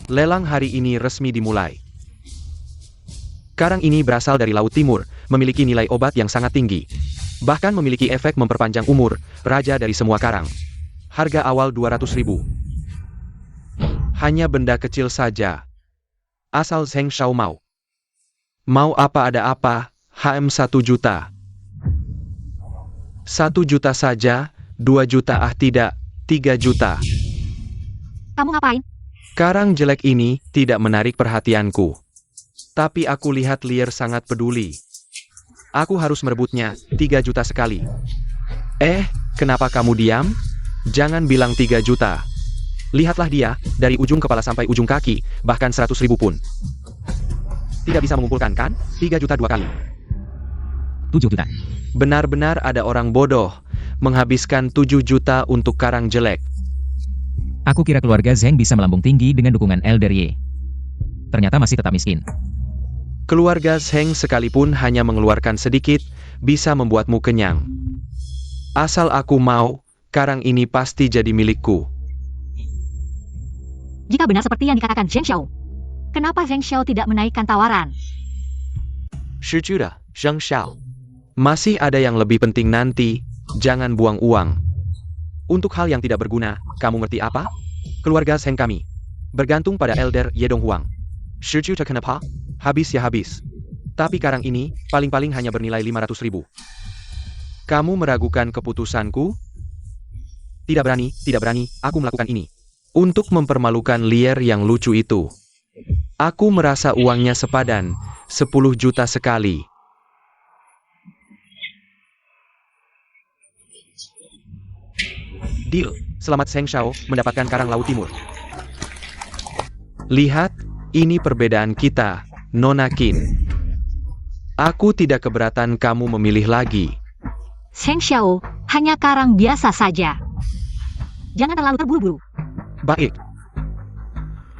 Lelang hari ini resmi dimulai. Karang ini berasal dari Laut Timur, memiliki nilai obat yang sangat tinggi. Bahkan memiliki efek memperpanjang umur, raja dari semua karang. Harga awal 200.000. Hanya benda kecil saja. Asal Zheng Shao mau. Mau apa ada apa, HM 1 juta. 1 juta saja, 2 juta tidak, 3 juta. Kamu ngapain? Karang jelek ini tidak menarik perhatianku. Tapi aku lihat Lier sangat peduli. Aku harus merebutnya, 3 juta sekali. Kenapa kamu diam? Jangan bilang 3 juta. Lihatlah dia, dari ujung kepala sampai ujung kaki, bahkan 100.000 pun. Tidak bisa mengumpulkan kan? 3 juta 2 kali. 7 juta. Benar-benar ada orang bodoh, menghabiskan 7 juta untuk karang jelek. Aku kira keluarga Zheng bisa melambung tinggi dengan dukungan Elder Ye. ternyata masih tetap miskin. Keluarga Zheng sekalipun hanya mengeluarkan sedikit, bisa membuatmu kenyang. Asal aku mau, karang ini pasti jadi milikku. Jika benar seperti yang dikatakan Zheng Xiao, kenapa Zheng Xiao tidak menaikkan tawaran? 10 juta, Zheng Xiao. Masih ada yang lebih penting nanti, jangan buang uang. Untuk hal yang tidak berguna, kamu ngerti apa? Keluarga Zheng kami bergantung pada Elder Ye Donghuang. 10 juta kenapa? Habis ya habis. Tapi karang ini, paling-paling hanya bernilai 500.000. Kamu meragukan keputusanku? Tidak berani, aku melakukan ini. Untuk mempermalukan Lier yang lucu itu. Aku merasa uangnya sepadan, 10 juta sekali. Deal, selamat Zheng Xiao mendapatkan karang Laut Timur. Lihat, ini perbedaan kita, Nona Qin. Aku tidak keberatan kamu memilih lagi. Zheng Xiao hanya karang biasa saja. Jangan terlalu terburu-buru. Baik.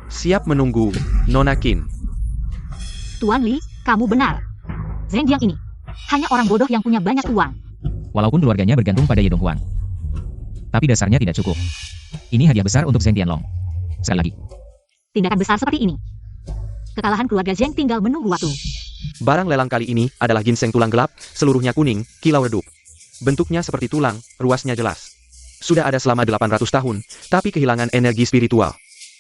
Siap menunggu, Nona Qin. Tuan Li, kamu benar. Zheng Jiang ini hanya orang bodoh yang punya banyak uang. Walaupun keluarganya bergantung pada Ye Donghuang. Tapi dasarnya tidak cukup. Ini hadiah besar untuk Zheng Tianlong. Sekali lagi. Tindakan besar seperti ini. Kekalahan keluarga Zheng tinggal menunggu waktu. Barang lelang kali ini adalah ginseng tulang gelap, seluruhnya kuning, kilau redup. Bentuknya seperti tulang, ruasnya jelas. Sudah ada selama 800 tahun, tapi kehilangan energi spiritual.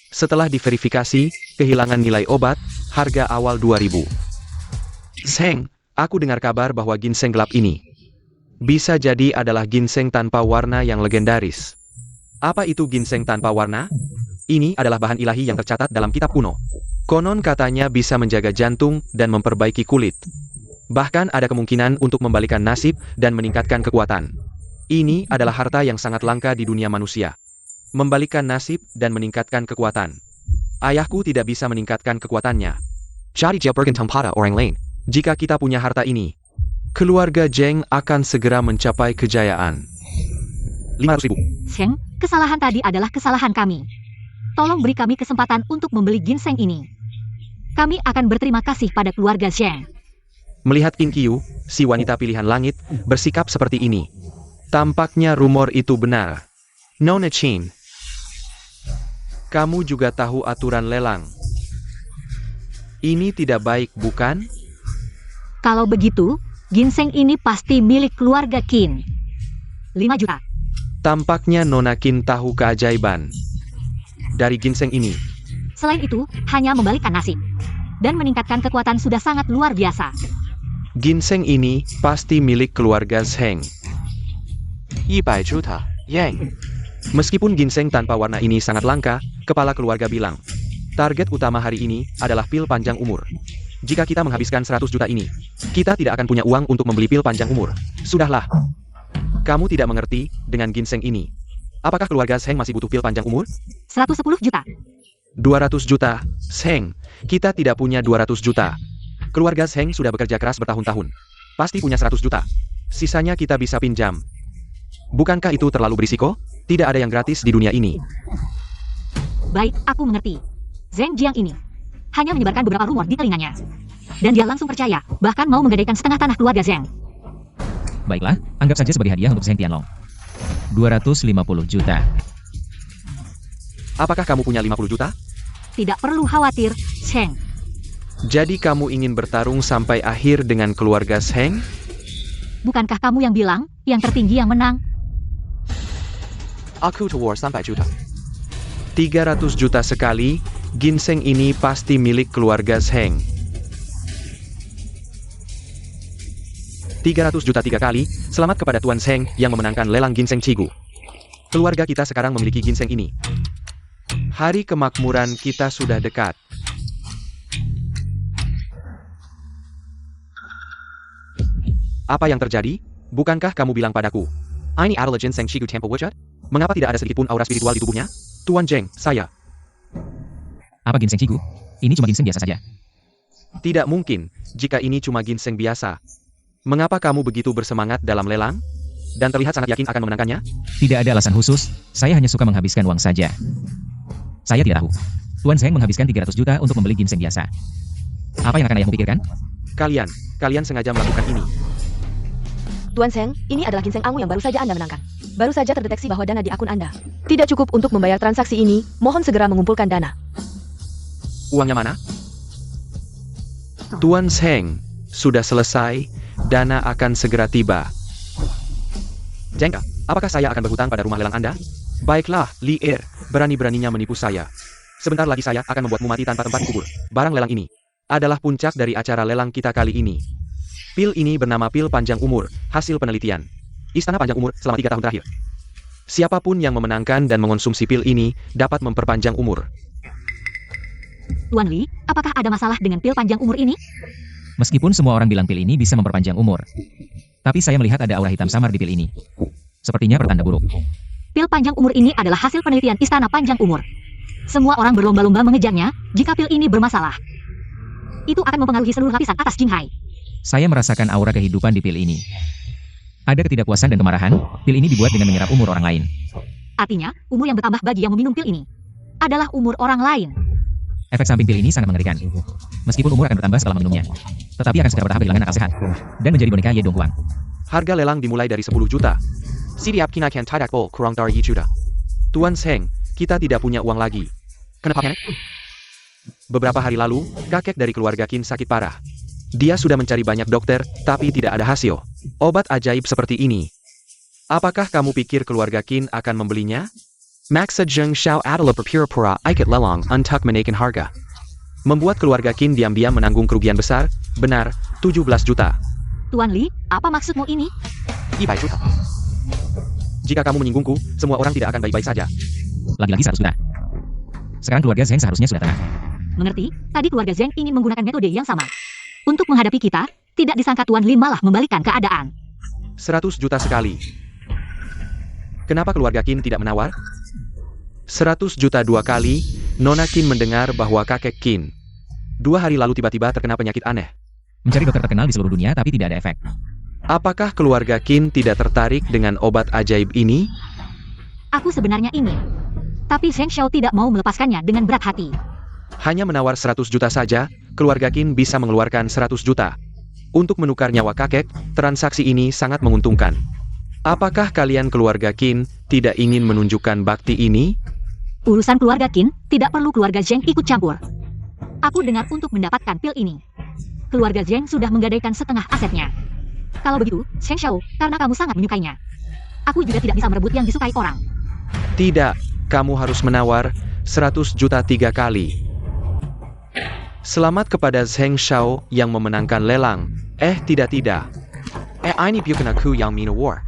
Setelah diverifikasi, kehilangan nilai obat, harga awal 2000. Zheng, aku dengar kabar bahwa ginseng gelap ini bisa jadi adalah ginseng tanpa warna yang legendaris. Apa itu ginseng tanpa warna? Ini adalah bahan ilahi yang tercatat dalam kitab kuno. Konon katanya bisa menjaga jantung dan memperbaiki kulit. Bahkan ada kemungkinan untuk membalikan nasib dan meningkatkan kekuatan. Ini adalah harta yang sangat langka di dunia manusia. Membalikan nasib dan meningkatkan kekuatan. Ayahku tidak bisa meningkatkan kekuatannya. Jadi dia bergantung pada orang lain. Jika kita punya harta ini, keluarga Zheng akan segera mencapai kejayaan. 500.000. Zheng, kesalahan tadi adalah kesalahan kami. Tolong beri kami kesempatan untuk membeli ginseng ini. Kami akan berterima kasih pada keluarga Zheng. Melihat Qin Qiu, si wanita pilihan langit, bersikap seperti ini. Tampaknya rumor itu benar. Nona Qin. Kamu juga tahu aturan lelang. Ini tidak baik, bukan? Kalau begitu, ginseng ini pasti milik keluarga Qin. 5 juta. Tampaknya Nona Qin tahu keajaiban dari ginseng ini. Selain itu, hanya membalikkan nasib. Dan meningkatkan kekuatan sudah sangat luar biasa. Ginseng ini pasti milik keluarga Zheng. 100 juta, Yang. Meskipun ginseng tanpa warna ini sangat langka, kepala keluarga bilang, target utama hari ini adalah pil panjang umur. Jika kita menghabiskan 100 juta ini, kita tidak akan punya uang untuk membeli pil panjang umur. Sudahlah. Kamu tidak mengerti dengan ginseng ini. Apakah keluarga Zheng masih butuh pil panjang umur? 110 juta. 200 juta. Zheng, kita tidak punya 200 juta. Keluarga Zheng sudah bekerja keras bertahun-tahun. Pasti punya 100 juta. Sisanya kita bisa pinjam. Bukankah itu terlalu berisiko? Tidak ada yang gratis di dunia ini. Baik, aku mengerti. Zheng Jiang ini hanya menyebarkan beberapa rumor di telinganya. Dan dia langsung percaya, bahkan mau menggadaikan setengah tanah keluarga Zheng. Baiklah, anggap saja sebagai hadiah untuk Zheng Tianlong. 250 juta. Apakah kamu punya 50 juta? Tidak perlu khawatir, Zheng. Jadi kamu ingin bertarung sampai akhir dengan keluarga Zheng? Bukankah kamu yang bilang, yang tertinggi yang menang? Aku tawar 300 juta. 300 juta sekali, ginseng ini pasti milik keluarga Zheng. 300 juta 3 kali, selamat kepada Tuan Zheng yang memenangkan lelang ginseng Cigu. Keluarga kita sekarang memiliki ginseng ini. Hari kemakmuran kita sudah dekat. Apa yang terjadi? Bukankah kamu bilang padaku? Ini adalah ginseng Cigu tanpa wujud? Mengapa tidak ada sedikit pun aura spiritual di tubuhnya? Tuan Zheng, saya. Apa ginseng Cigu? Ini cuma ginseng biasa saja. Tidak mungkin, jika ini cuma ginseng biasa. Mengapa kamu begitu bersemangat dalam lelang? Dan terlihat sangat yakin akan memenangkannya? Tidak ada alasan khusus, saya hanya suka menghabiskan uang saja. Saya tidak tahu. Tuan Zheng menghabiskan 300 juta untuk membeli ginseng biasa. Apa yang akan ayahmu pikirkan? Kalian sengaja melakukan ini. Tuan Zheng, ini adalah ginseng Angu yang baru saja Anda menangkan. Baru saja terdeteksi bahwa dana di akun Anda tidak cukup untuk membayar transaksi ini. Mohon segera mengumpulkan dana. Uangnya mana? Tuan Zheng, sudah selesai. Dana akan segera tiba. Jengka, apakah saya akan berhutang pada rumah lelang Anda? Baiklah, Lier, berani-beraninya menipu saya. Sebentar lagi saya akan membuatmu mati tanpa tempat kubur. Barang lelang ini adalah puncak dari acara lelang kita kali ini. Pil ini bernama pil panjang umur, hasil penelitian Istana Panjang Umur selama 3 tahun terakhir. Siapapun yang memenangkan dan mengonsumsi pil ini dapat memperpanjang umur. Tuan Li, apakah ada masalah dengan pil panjang umur ini? Meskipun semua orang bilang pil ini bisa memperpanjang umur, tapi saya melihat ada aura hitam samar di pil ini. Sepertinya pertanda buruk. Pil panjang umur ini adalah hasil penelitian Istana Panjang Umur. Semua orang berlomba-lomba mengejarnya. Jika pil ini bermasalah, itu akan mempengaruhi seluruh lapisan atas Jinghai. Saya merasakan aura kehidupan di pil ini. Ada ketidakpuasan dan kemarahan. Pil ini dibuat dengan menyerap umur orang lain. Artinya, umur yang bertambah bagi yang meminum pil ini adalah umur orang lain. Efek samping pil ini sangat mengerikan. Meskipun umur akan bertambah setelah meminumnya, tetapi akan segera bertahap kehilangan akal sehat dan menjadi boneka Ye Dong Huang. Harga lelang dimulai dari 10 juta. Siap kinakan tidak bol kurang dari juta. Tuan Zheng, kita tidak punya uang lagi. Kenapa panik? Beberapa hari lalu, kakek dari keluarga Qin sakit parah. Dia sudah mencari banyak dokter, tapi tidak ada hasil. Obat ajaib seperti ini. Apakah kamu pikir keluarga Qin akan membelinya? Maksa Zheng Xiao adalah berpura-pura ikut lelang untuk menaikkan harga. Membuat keluarga Qin diam-diam menanggung kerugian besar, benar, 17 juta. Tuan Li, apa maksudmu ini? Ibai juta. Jika kamu menyinggungku, semua orang tidak akan baik-baik saja. Lagi-lagi 100 juta. Sekarang keluarga Zheng seharusnya sudah tenang. Mengerti? Tadi keluarga Zheng ingin menggunakan metode yang sama. Untuk menghadapi kita, tidak disangka Tuan Li malah membalikkan keadaan. 100 juta sekali. Kenapa keluarga Qin tidak menawar? 100 juta 2 kali, Nona Qin mendengar bahwa kakek Qin 2 hari lalu tiba-tiba terkena penyakit aneh. Mencari dokter terkenal di seluruh dunia tapi tidak ada efek. Apakah keluarga Qin tidak tertarik dengan obat ajaib ini? Aku sebenarnya ingin. Tapi Zheng Xiao tidak mau melepaskannya dengan berat hati. Hanya menawar 100 juta saja, keluarga Qin bisa mengeluarkan 100 juta. Untuk menukar nyawa kakek, transaksi ini sangat menguntungkan. Apakah kalian keluarga Qin tidak ingin menunjukkan bakti ini? Urusan keluarga Qin, tidak perlu keluarga Zheng ikut campur. Aku dengar untuk mendapatkan pil ini, keluarga Zheng sudah menggadaikan setengah asetnya. Kalau begitu, Zheng Xiao, karena kamu sangat menyukainya, aku juga tidak bisa merebut yang disukai orang. Tidak, kamu harus menawar 100 juta 3 kali. Selamat kepada Zheng Xiao yang memenangkan lelang. Tidak. Ini bukan aku yang minawar.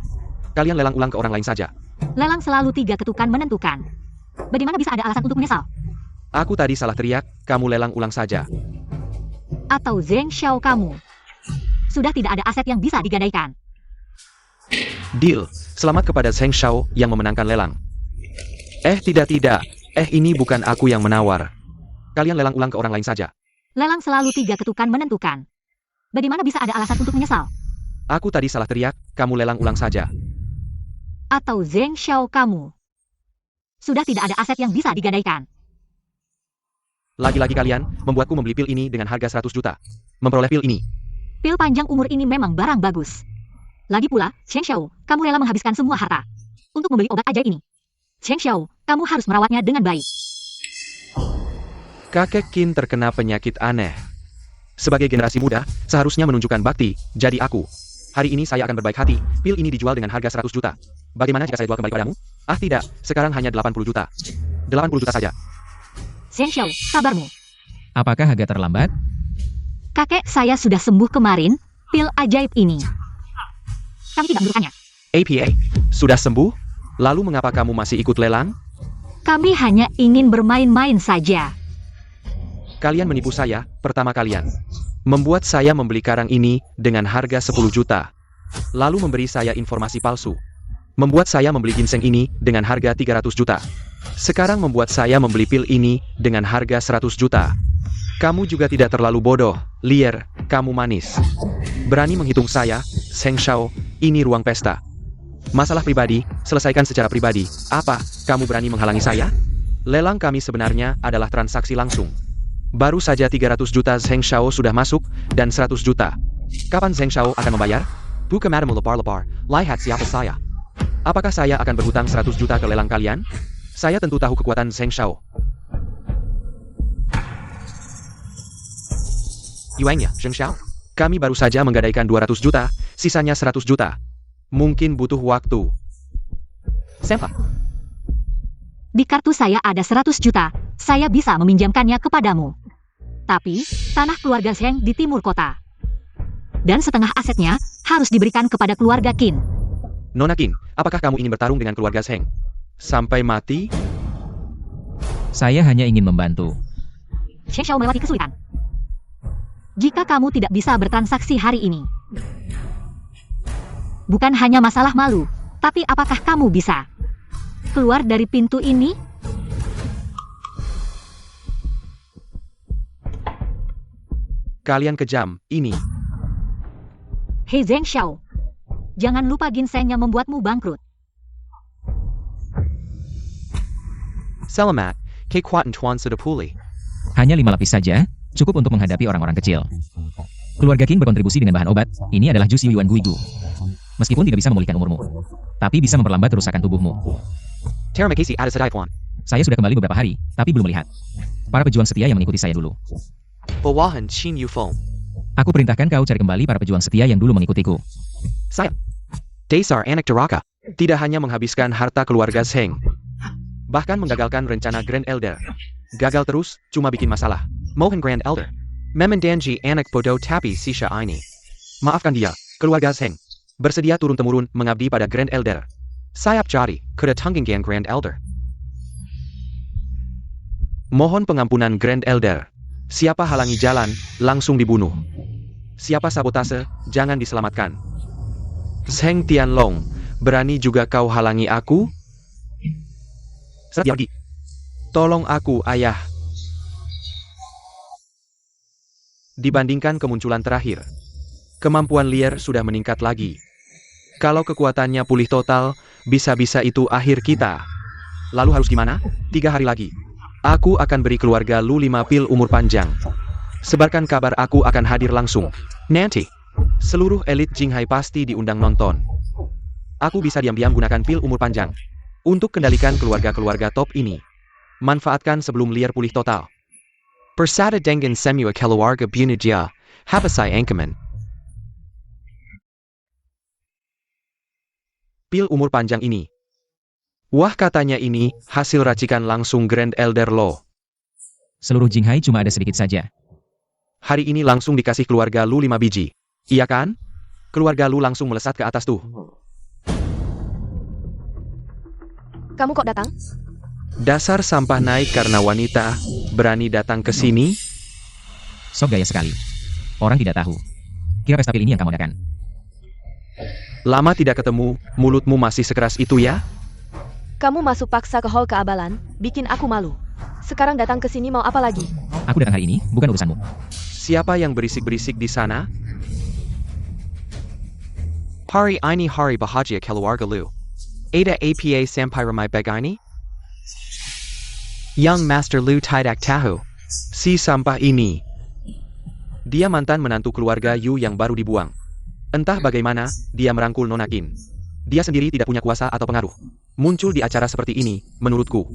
Kalian lelang ulang ke orang lain saja. Lelang selalu 3 ketukan menentukan. Bagaimana bisa ada alasan untuk menyesal? Aku tadi salah teriak, kamu lelang ulang saja. Atau Zheng Xiao kamu sudah tidak ada aset yang bisa digadaikan. Deal, selamat kepada Zheng Xiao yang memenangkan lelang. Tidak. Ini bukan aku yang menawar. Kalian lelang ulang ke orang lain saja. Lelang selalu 3 ketukan menentukan. Bagaimana bisa ada alasan untuk menyesal? Aku tadi salah teriak, kamu lelang ulang saja. Atau Zheng Xiao kamu sudah tidak ada aset yang bisa digadaikan. Lagi-lagi kalian membuatku membeli pil ini dengan harga 100 juta. Memperoleh pil ini. Pil panjang umur ini memang barang bagus. Lagi pula, Zheng Xiao, kamu rela menghabiskan semua harta untuk membeli obat ajaib ini. Zheng Xiao, kamu harus merawatnya dengan baik. Kakek Qin terkena penyakit aneh. Sebagai generasi muda, seharusnya menunjukkan bakti, jadi aku. Hari ini saya akan berbaik hati, pil ini dijual dengan harga 100 juta. Bagaimana jika saya jual kembali padamu? Tidak, sekarang hanya 80 juta. 80 juta saja. Zheng Xiao, sabarmu. Apakah agak terlambat? Kakek saya sudah sembuh kemarin, pil ajaib ini. Kami tidak membutuhkannya. APA, sudah sembuh? Lalu mengapa kamu masih ikut lelang? Kami hanya ingin bermain-main saja. Kalian menipu saya, pertama kalian. Membuat saya membeli karang ini dengan harga 10 juta. Lalu memberi saya informasi palsu. Membuat saya membeli ginseng ini dengan harga 300 juta. Sekarang membuat saya membeli pil ini dengan harga 100 juta. Kamu juga tidak terlalu bodoh, Lier, kamu manis. Berani menghitung saya, Zheng Xiao, ini ruang pesta. Masalah pribadi, selesaikan secara pribadi. Apa, kamu berani menghalangi saya? Lelang kami sebenarnya adalah transaksi langsung. Baru saja 300 juta Zheng Xiao sudah masuk, dan 100 juta. Kapan Zheng Xiao akan membayar? Bukan madam lepar-lepar, lihat siapa saya. Apakah saya akan berhutang 100 juta ke lelang kalian? Saya tentu tahu kekuatan Zheng Xiao. Yuangnya, Zheng Xiao? Kami baru saja menggadaikan 200 juta, sisanya 100 juta. Mungkin butuh waktu. Senpai. Di kartu saya ada 100 juta, saya bisa meminjamkannya kepadamu. Tapi, tanah keluarga Zheng di timur kota. Dan setengah asetnya harus diberikan kepada keluarga Qin. Nona Qin, apakah kamu ingin bertarung dengan keluarga Zheng? Sampai mati? Saya hanya ingin membantu. Zheng Xiao melewati kesulitan. Jika kamu tidak bisa bertransaksi hari ini, bukan hanya masalah malu, tapi apakah kamu bisa keluar dari pintu ini? Kalian kejam, ini. Hei Zheng Xiao, jangan lupa ginseng yang membuatmu bangkrut. Selamat, kekuatan Tuan sudah pulih. Hanya 5 lapis saja, cukup untuk menghadapi orang-orang kecil. Keluarga Qin berkontribusi dengan bahan obat, ini adalah jus Yuan Guigu. Meskipun tidak bisa memulihkan umurmu, tapi bisa memperlambat kerusakan tubuhmu. Terima kasih atas hadiah Tuan. Saya sudah kembali beberapa hari, tapi belum melihat para pejuang setia yang mengikuti saya dulu. Bawahan Qin Yufeng. Aku perintahkan kau cari kembali para pejuang setia yang dulu mengikutiku. Saya. Dasar anak durhaka. Tidak hanya menghabiskan harta keluarga Zheng, bahkan menggagalkan rencana Grand Elder. Gagal terus, cuma bikin masalah. Mohon Grand Elder. Memendanji anak bodoh tapi sisa ini. Maafkan dia, keluarga Zheng. Bersedia turun-temurun mengabdi pada Grand Elder. Sayap cari, kedatangkan Grand Elder. Mohon pengampunan Grand Elder. Siapa halangi jalan, langsung dibunuh. Siapa sabotase, jangan diselamatkan. Zheng Tianlong, berani juga kau halangi aku? Serap Tolong aku, ayah. Dibandingkan kemunculan terakhir, kemampuan Lier sudah meningkat lagi. Kalau kekuatannya pulih total, bisa-bisa itu akhir kita. Lalu harus gimana? 3 hari lagi. Aku akan beri keluarga Lu 5 pil umur panjang. Sebarkan kabar aku akan hadir langsung. Nanti, seluruh elit Jinghai pasti diundang nonton. Aku bisa diam-diam gunakan pil umur panjang untuk kendalikan keluarga-keluarga top ini. Manfaatkan sebelum Lier pulih total. Persada dengan semua keluarga bunuh dia. Habisai Ankaman. Pil umur panjang ini. Wah, katanya ini hasil racikan langsung Grand Elder Lo. Seluruh Jinghai cuma ada sedikit saja. Hari ini langsung dikasih keluarga Lu 5 biji. Iya kan? Keluarga Lu langsung melesat ke atas tuh. Kamu kok datang? Dasar sampah naik karena wanita, berani datang ke sini? Sok gaya sekali. Orang tidak tahu. Kira pesta pil ini yang kamu adakan. Lama tidak ketemu, mulutmu masih sekeras itu ya? Kamu masuk paksa ke hall keabalan, bikin aku malu. Sekarang datang ke sini mau apa lagi? Aku datang hari ini, bukan urusanmu. Siapa yang berisik-berisik di sana? Hari ini hari bahagia keluarga Lu. Ada apa sampai ramai begini? Young Master Lu tidak tahu. Si sampah ini. Dia mantan menantu keluarga Yu yang baru dibuang. Entah bagaimana, dia merangkul Nona Qin. Dia sendiri tidak punya kuasa atau pengaruh. Muncul di acara seperti ini, menurutku.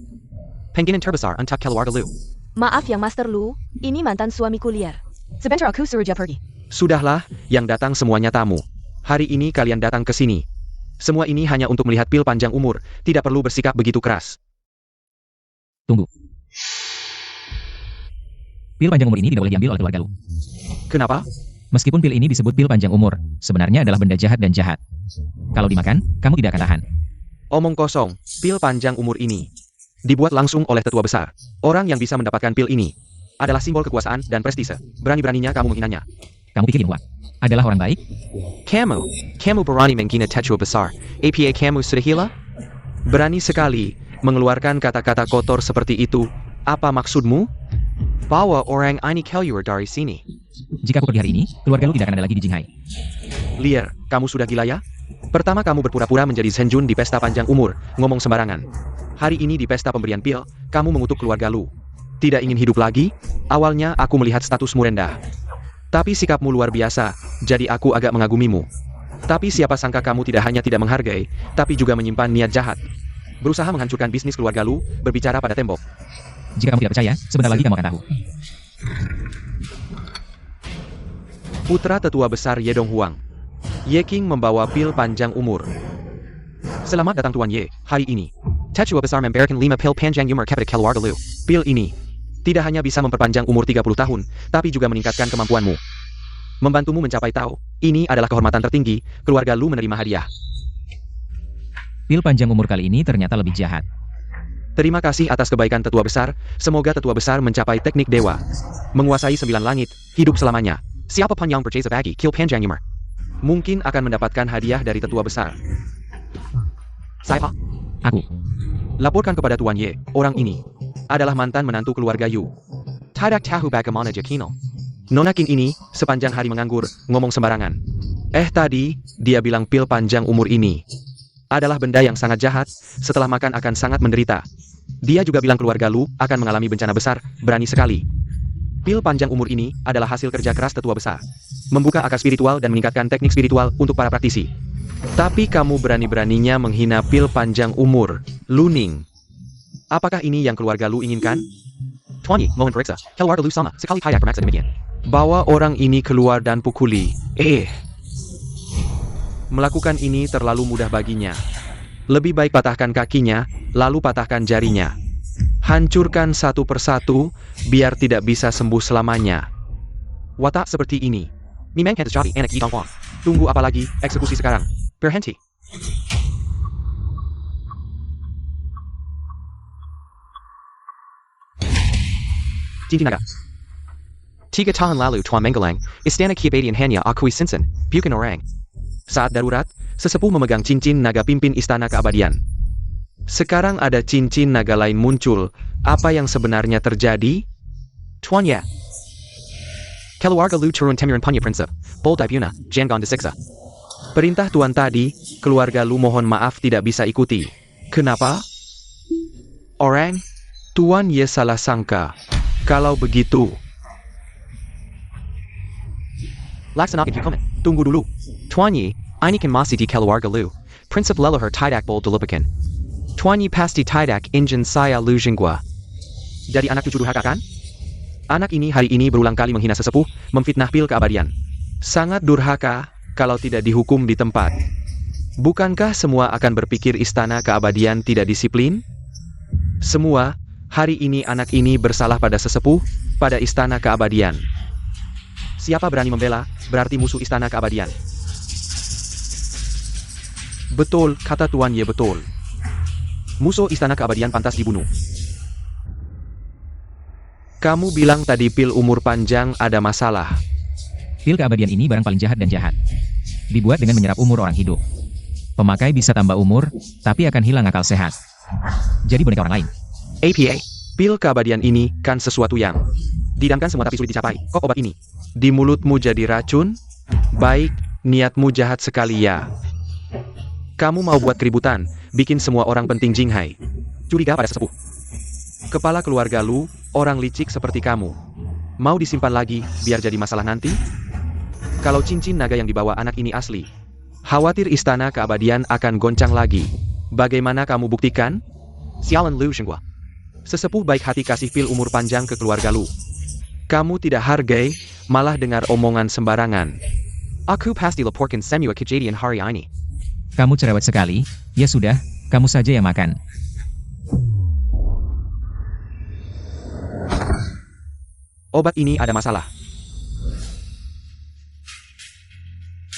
Pengginan terbesar untuk keluarga Lu. Maaf yang Master Lu, ini mantan suamiku Lier. Sebentar aku suruh dia pergi. Sudahlah, yang datang semuanya tamu. Hari ini kalian datang ke sini. Semua ini hanya untuk melihat pil panjang umur, tidak perlu bersikap begitu keras. Tunggu. Pil panjang umur ini tidak boleh diambil oleh keluarga Lu. Kenapa? Meskipun pil ini disebut pil panjang umur, sebenarnya adalah benda jahat dan jahat. Kalau dimakan, kamu tidak akan tahan. Omong kosong, pil panjang umur ini dibuat langsung oleh tetua besar. Orang yang bisa mendapatkan pil ini adalah simbol kekuasaan dan prestise. Berani-beraninya kamu menghinanya. Kamu pikir Yin Hua adalah orang baik? Kamu berani menghina tetua besar. Apa kamu sudah gila? Berani sekali mengeluarkan kata-kata kotor seperti itu. Apa maksudmu? Bawa orang ini keluar dari sini. Jika aku pergi hari ini, keluarga Lu tidak akan ada lagi di Jinghai. Lier, kamu sudah gila ya? Pertama kamu berpura-pura menjadi Zhenjun di pesta panjang umur, ngomong sembarangan. Hari ini di pesta pemberian pil, kamu mengutuk keluarga Lu. Tidak ingin hidup lagi? Awalnya aku melihat statusmu rendah. Tapi sikapmu luar biasa, jadi aku agak mengagumimu. Tapi siapa sangka kamu tidak hanya tidak menghargai, tapi juga menyimpan niat jahat. Berusaha menghancurkan bisnis keluarga Lu, berbicara pada tembok. Jika kamu tidak percaya, sebentar lagi kamu akan tahu. Putra tetua besar Yedong Huang. Ye King membawa pil panjang umur. Selamat datang Tuan Ye, hari ini. Tetua besar memberikan 5 pil panjang umur kepada keluarga Lu. Pil ini tidak hanya bisa memperpanjang umur 30 tahun, tapi juga meningkatkan kemampuanmu. Membantumu mencapai Tao. Ini adalah kehormatan tertinggi, keluarga Lu menerima hadiah. Pil panjang umur kali ini ternyata lebih jahat. Terima kasih atas kebaikan tetua besar, semoga tetua besar mencapai teknik dewa. Menguasai 9 langit, hidup selamanya. Siapa pun yang berjaya bagi pil panjang umur. Mungkin akan mendapatkan hadiah dari tetua besar. Siapa? Aku. Laporkan kepada Tuan Ye, orang ini adalah mantan menantu keluarga Yu. Tidak tahu bagaimana dia kenal. Nonakin ini, sepanjang hari menganggur, ngomong sembarangan. Tadi, dia bilang pil panjang umur ini adalah benda yang sangat jahat, setelah makan akan sangat menderita. Dia juga bilang keluarga Lu akan mengalami bencana besar, berani sekali. Pil panjang umur ini adalah hasil kerja keras tetua besar. Membuka akar spiritual dan meningkatkan teknik spiritual untuk para praktisi. Tapi kamu berani-beraninya menghina pil panjang umur, Lu Ning. Apakah ini yang keluarga Lu inginkan? Tuan Ye, mohon periksa. Keluarga Lu sama sekali tidak bermaksud demikian. Bawa orang ini keluar dan pukuli. Melakukan ini terlalu mudah baginya. Lebih baik patahkan kakinya, lalu patahkan jarinya. Hancurkan satu persatu, biar tidak bisa sembuh selamanya. Watak seperti ini. Memang hentas jadi anak Yidong Huang. Tunggu apa lagi, eksekusi sekarang. Berhenti. Cincin naga. 3 tahun lalu Tuan Menggelang, Istana Keabadian hanya akui Sinsen, bukan orang. Saat darurat, sesepuh memegang cincin naga pimpin Istana Keabadian. Sekarang ada cincin naga lain muncul. Apa yang sebenarnya terjadi? Tuan Ye. Keluarga Lu turun temurun punya prinsip. Bold ibuna, jangan disiksa. Perintah Tuan tadi, keluarga Lu mohon maaf tidak bisa ikuti. Kenapa? Orang, Tuan Ye salah sangka. Kalau begitu, Laksanakan hukuman. tunggu dulu. Tuan Ye, ini kan masih di keluarga Lu. Prinsip leluhur tidak boleh dilupakan. Tuan Ye pasti tidak ingin saya Lu Jinggua. Jadi anak cucu durhaka kan? Anak ini hari ini berulang kali menghina sesepuh, memfitnah pil keabadian. Sangat durhaka, kalau tidak dihukum di tempat. Bukankah semua akan berpikir Istana Keabadian tidak disiplin? Semua, hari ini anak ini bersalah pada sesepuh, pada Istana Keabadian. Siapa berani membela, berarti musuh Istana Keabadian. Betul, kata Tuan Ye betul. Musuh Istana Keabadian pantas dibunuh. Kamu bilang tadi pil umur panjang ada masalah. Pil keabadian ini barang paling jahat dan jahat. Dibuat dengan menyerap umur orang hidup. Pemakai bisa tambah umur, tapi akan hilang akal sehat. Jadi boneka orang lain. APA, pil keabadian ini kan sesuatu yang didamkan semua tapi sulit dicapai. Kok obat ini di mulutmu jadi racun? Baik, niatmu jahat sekali ya. Kamu mau buat keributan, bikin semua orang penting Jinghai curiga pada sesepuh. Kepala keluarga Lu, orang licik seperti kamu. Mau disimpan lagi, biar jadi masalah nanti? Kalau cincin naga yang dibawa anak ini asli, khawatir Istana Keabadian akan goncang lagi. Bagaimana kamu buktikan? Sialan Lu Jinggua. Sesepuh baik hati kasih pil umur panjang ke keluarga Lu. Kamu tidak hargai, malah dengar omongan sembarangan. Aku pasti laporkan semua kejadian hari ini. Kamu cerewet sekali, ya sudah, kamu saja yang makan. Obat ini ada masalah.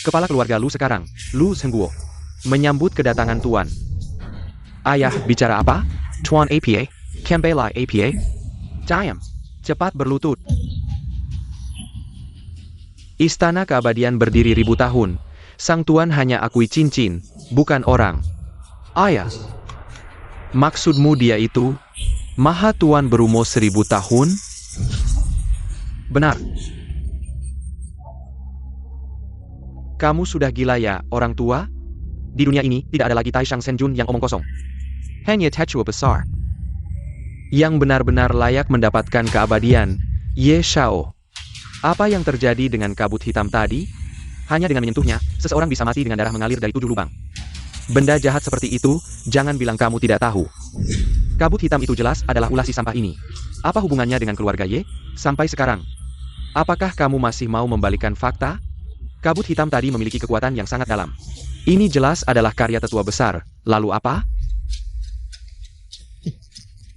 Kepala keluarga Lu sekarang, Lu Zhengguo, menyambut kedatangan Tuan. Ayah, bicara apa? Tuan APA, Kambela APA. Diam, cepat berlutut. Istana Keabadian berdiri ribu tahun. Sang Tuan hanya akui cincin, bukan orang. Ayah, maksudmu dia itu? Maha Tuan berumur 1000 tahun? Benar. Kamu sudah gila ya, orang tua? Di dunia ini, tidak ada lagi Tai Shang Senjun yang omong kosong. Hanya Techua besar. Yang benar-benar layak mendapatkan keabadian, Ye Shao. Apa yang terjadi dengan kabut hitam tadi? Hanya dengan menyentuhnya, seseorang bisa mati dengan darah mengalir dari 7 lubang. Benda jahat seperti itu, jangan bilang kamu tidak tahu. Kabut hitam itu jelas adalah ulah si sampah ini. Apa hubungannya dengan keluarga Ye? Sampai sekarang. Apakah kamu masih mau membalikan fakta? Kabut hitam tadi memiliki kekuatan yang sangat dalam. Ini jelas adalah karya tetua besar. Lalu apa?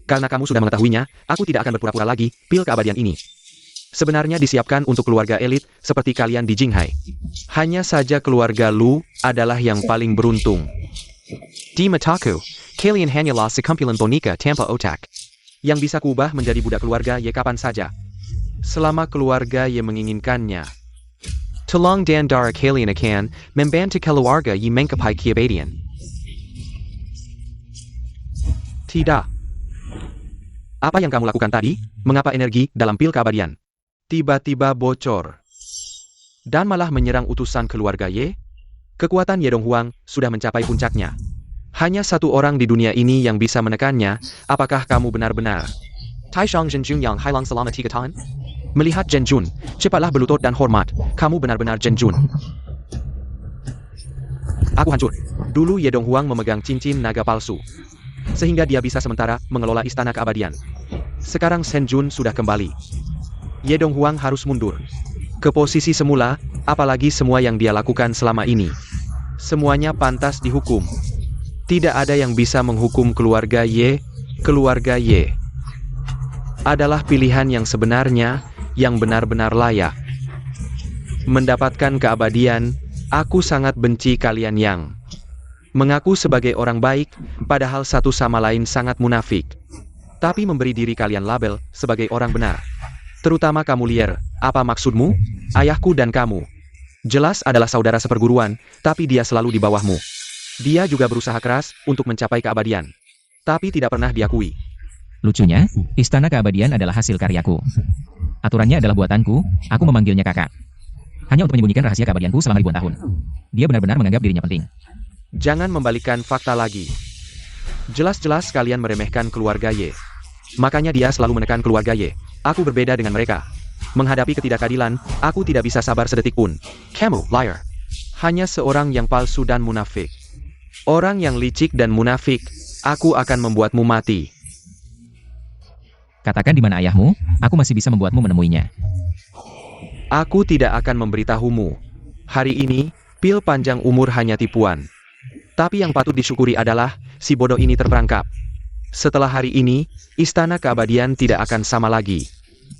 Karena kamu sudah mengetahuinya, aku tidak akan berpura-pura lagi, pil keabadian ini sebenarnya disiapkan untuk keluarga elit seperti kalian di Jinghai. Hanya saja keluarga Lu adalah yang paling beruntung. Di mataku, kalian hanyalah sekumpulan boneka tanpa otak. Yang bisa kuubah menjadi budak keluarga Ye kapan saja. Selama keluarga Ye menginginkannya. Tolong dan darah kalian akan membantu keluarga Ye mengkapai keabadian. Tidak. Apa yang kamu lakukan tadi? Mengapa energi dalam pil keabadian tiba-tiba bocor dan malah menyerang utusan keluarga Ye? Kekuatan Ye Donghuang sudah mencapai puncaknya. Hanya satu orang di dunia ini yang bisa menekannya. Apakah kamu benar-benar? Taishang Zhenjun yang Hailang selama 3 tahun? Melihat Zhenjun, cepatlah berlutut dan hormat. Kamu benar-benar Zhenjun. Aku hancur. Dulu Ye Donghuang memegang cincin naga palsu, sehingga dia bisa sementara mengelola istana keabadian. Sekarang Zhenjun sudah kembali. Ye Donghuang harus mundur ke posisi semula, apalagi semua yang dia lakukan selama ini. Semuanya pantas dihukum. Tidak ada yang bisa menghukum keluarga Ye. Keluarga Ye adalah pilihan yang sebenarnya, yang benar-benar layak mendapatkan keabadian. Aku sangat benci kalian yang mengaku sebagai orang baik, padahal satu sama lain sangat munafik. Tapi memberi diri kalian label sebagai orang benar. Terutama kamu Lier, apa maksudmu? Ayahku dan kamu jelas adalah saudara seperguruan, tapi dia selalu di bawahmu. Dia juga berusaha keras untuk mencapai keabadian, tapi tidak pernah diakui. Lucunya, istana keabadian adalah hasil karyaku. Aturannya adalah buatanku, aku memanggilnya kakak. Hanya untuk menyembunyikan rahasia keabadianku selama ribuan tahun. Dia benar-benar menganggap dirinya penting. Jangan membalikan fakta lagi. Jelas-jelas kalian meremehkan keluarga Ye. Makanya dia selalu menekan keluarga Ye. Aku berbeda dengan mereka. Menghadapi ketidakadilan, aku tidak bisa sabar sedetik pun. Kamu, liar. Hanya seorang yang palsu dan munafik. Orang yang licik dan munafik, aku akan membuatmu mati. Katakan di mana ayahmu, aku masih bisa membuatmu menemuinya. Aku tidak akan memberitahumu. Hari ini, pil panjang umur hanya tipuan. Tapi yang patut disyukuri adalah, si bodoh ini terperangkap. Setelah hari ini, istana keabadian tidak akan sama lagi.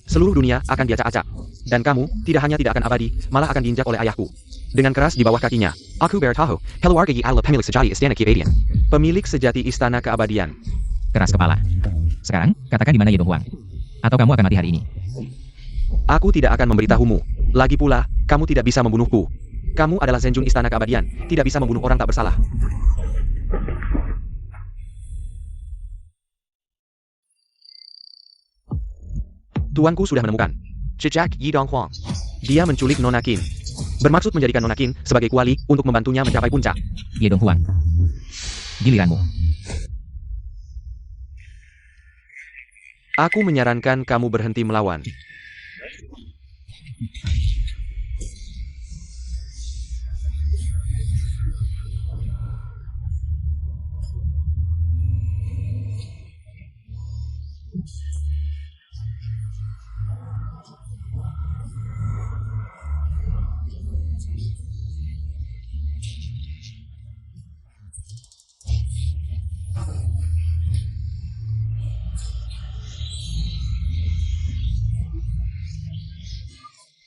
Seluruh dunia akan diacak-acak. Dan kamu, tidak hanya tidak akan abadi, malah akan diinjak oleh ayahku. Dengan keras di bawah kakinya. Aku bertahu, keluarga Ye adalah pemilik sejati istana keabadian. Pemilik sejati istana keabadian. Keras kepala. Sekarang, katakan di mana Ye Donghuang. Atau kamu akan mati hari ini. Aku tidak akan memberitahumu. Lagi pula, kamu tidak bisa membunuhku. Kamu adalah Zhenjun istana keabadian, tidak bisa membunuh orang tak bersalah. Tuanku sudah menemukan Jejak Ye Donghuang. dia menculik Nona Qin. Bermaksud menjadikan Nona Qin sebagai kuali untuk membantunya mencapai puncak. Ye Donghuang. Giliranmu. Aku menyarankan kamu berhenti melawan.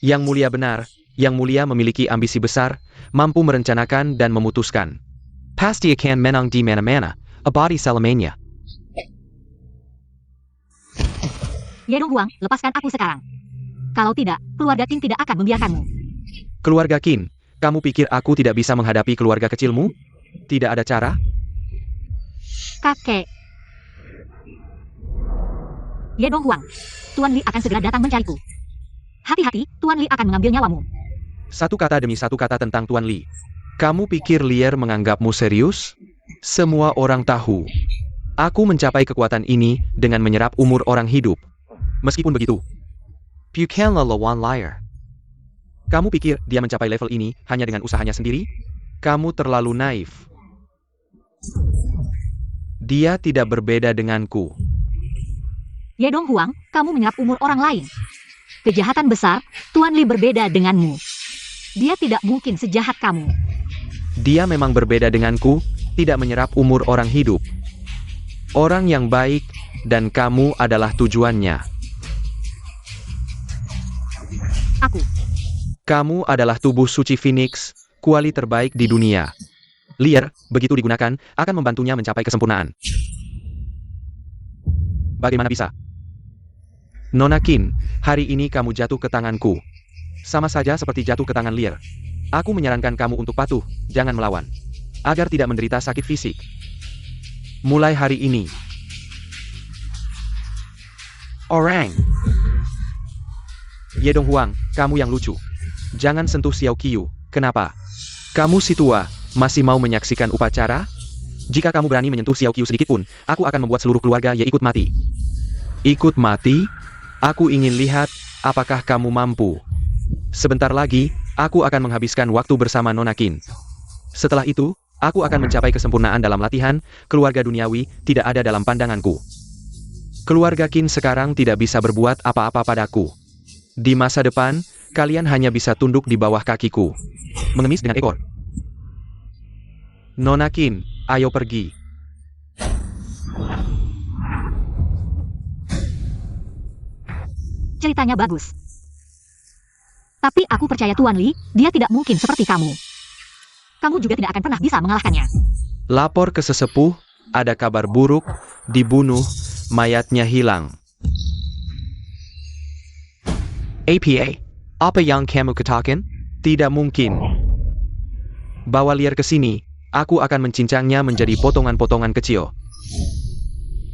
Yang mulia benar, yang mulia memiliki ambisi besar, mampu merencanakan dan memutuskan. Pasti akan menang di mana-mana, abadi selamanya. Ye Donghuang, lepaskan aku sekarang. Kalau tidak, keluarga Qin tidak akan membiarkanmu. Keluarga Qin, kamu pikir aku tidak bisa menghadapi keluarga kecilmu? Tidak ada cara? Kakek. Ye Donghuang, Tuan Li akan segera datang mencariku. Hati-hati, Tuan Li akan mengambil nyawamu. Satu kata demi satu kata tentang Tuan Li. Kamu pikir Lier menganggapmu serius? Semua orang tahu. Aku mencapai kekuatan ini dengan menyerap umur orang hidup. Meskipun begitu, Bukan lo lawan liar. kamu pikir dia mencapai level ini hanya dengan usahanya sendiri? Kamu terlalu naif. Dia tidak berbeda denganku. Ye Dong Huang, kamu menyerap umur orang lain. Kejahatan besar, Tuan Li berbeda denganmu. Dia tidak mungkin sejahat kamu. Dia memang berbeda denganku, tidak menyerap umur orang hidup. Orang yang baik, dan kamu adalah tujuannya. Aku. Kamu adalah tubuh suci Phoenix, kuali terbaik di dunia. Liar, begitu digunakan, akan membantunya mencapai kesempurnaan. Bagaimana bisa? Nona Qin, hari ini kamu jatuh ke tanganku. Sama saja seperti jatuh ke tangan Liar. Aku menyarankan kamu untuk patuh, jangan melawan. Agar tidak menderita sakit fisik. Mulai hari ini. Orang. Ye Dong Huang, kamu yang lucu. Jangan sentuh Xiao Qiu, kenapa? Kamu si tua, masih mau menyaksikan upacara? Jika kamu berani menyentuh Xiao Qiu sedikit pun, aku akan membuat seluruh keluarga Ye ikut mati. Ikut mati? Aku ingin lihat, apakah kamu mampu. Sebentar lagi, aku akan menghabiskan waktu bersama Nona Qin. Setelah itu, aku akan mencapai kesempurnaan dalam latihan, keluarga duniawi tidak ada dalam pandanganku. Keluarga Qin sekarang tidak bisa berbuat apa-apa padaku. Di masa depan, kalian hanya bisa tunduk di bawah kakiku. Mengemis dengan ekor. Nona Qin, ayo pergi. Ceritanya bagus. Tapi aku percaya Tuan Li, dia tidak mungkin seperti kamu. Kamu juga tidak akan pernah bisa mengalahkannya. Lapor ke sesepuh, ada kabar buruk, dibunuh, mayatnya hilang. APA, apa yang kamu katakan? Tidak mungkin. Bawa Liar ke sini, aku akan mencincangnya menjadi potongan-potongan kecil.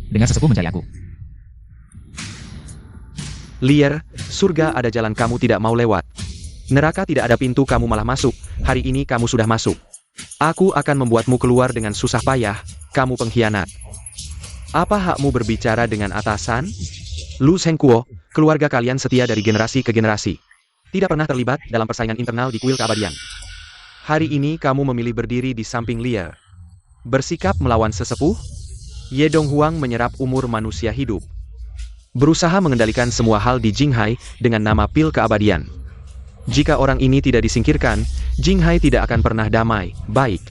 Dengan sesepuh mencari aku. Liar, surga ada jalan kamu tidak mau lewat. Neraka tidak ada pintu kamu malah masuk, hari ini kamu sudah masuk. Aku akan membuatmu keluar dengan susah payah, kamu pengkhianat. Apa hakmu berbicara dengan atasan? Lu Zhengguo, keluarga kalian setia dari generasi ke generasi. Tidak pernah terlibat dalam persaingan internal di kuil keabadian. Hari ini kamu memilih berdiri di samping Liar. Bersikap melawan sesepuh? Ye Dong Huang menyerap umur manusia hidup. Berusaha mengendalikan semua hal di Jinghai dengan nama pil keabadian. Jika orang ini tidak disingkirkan, Jinghai tidak akan pernah damai, baik.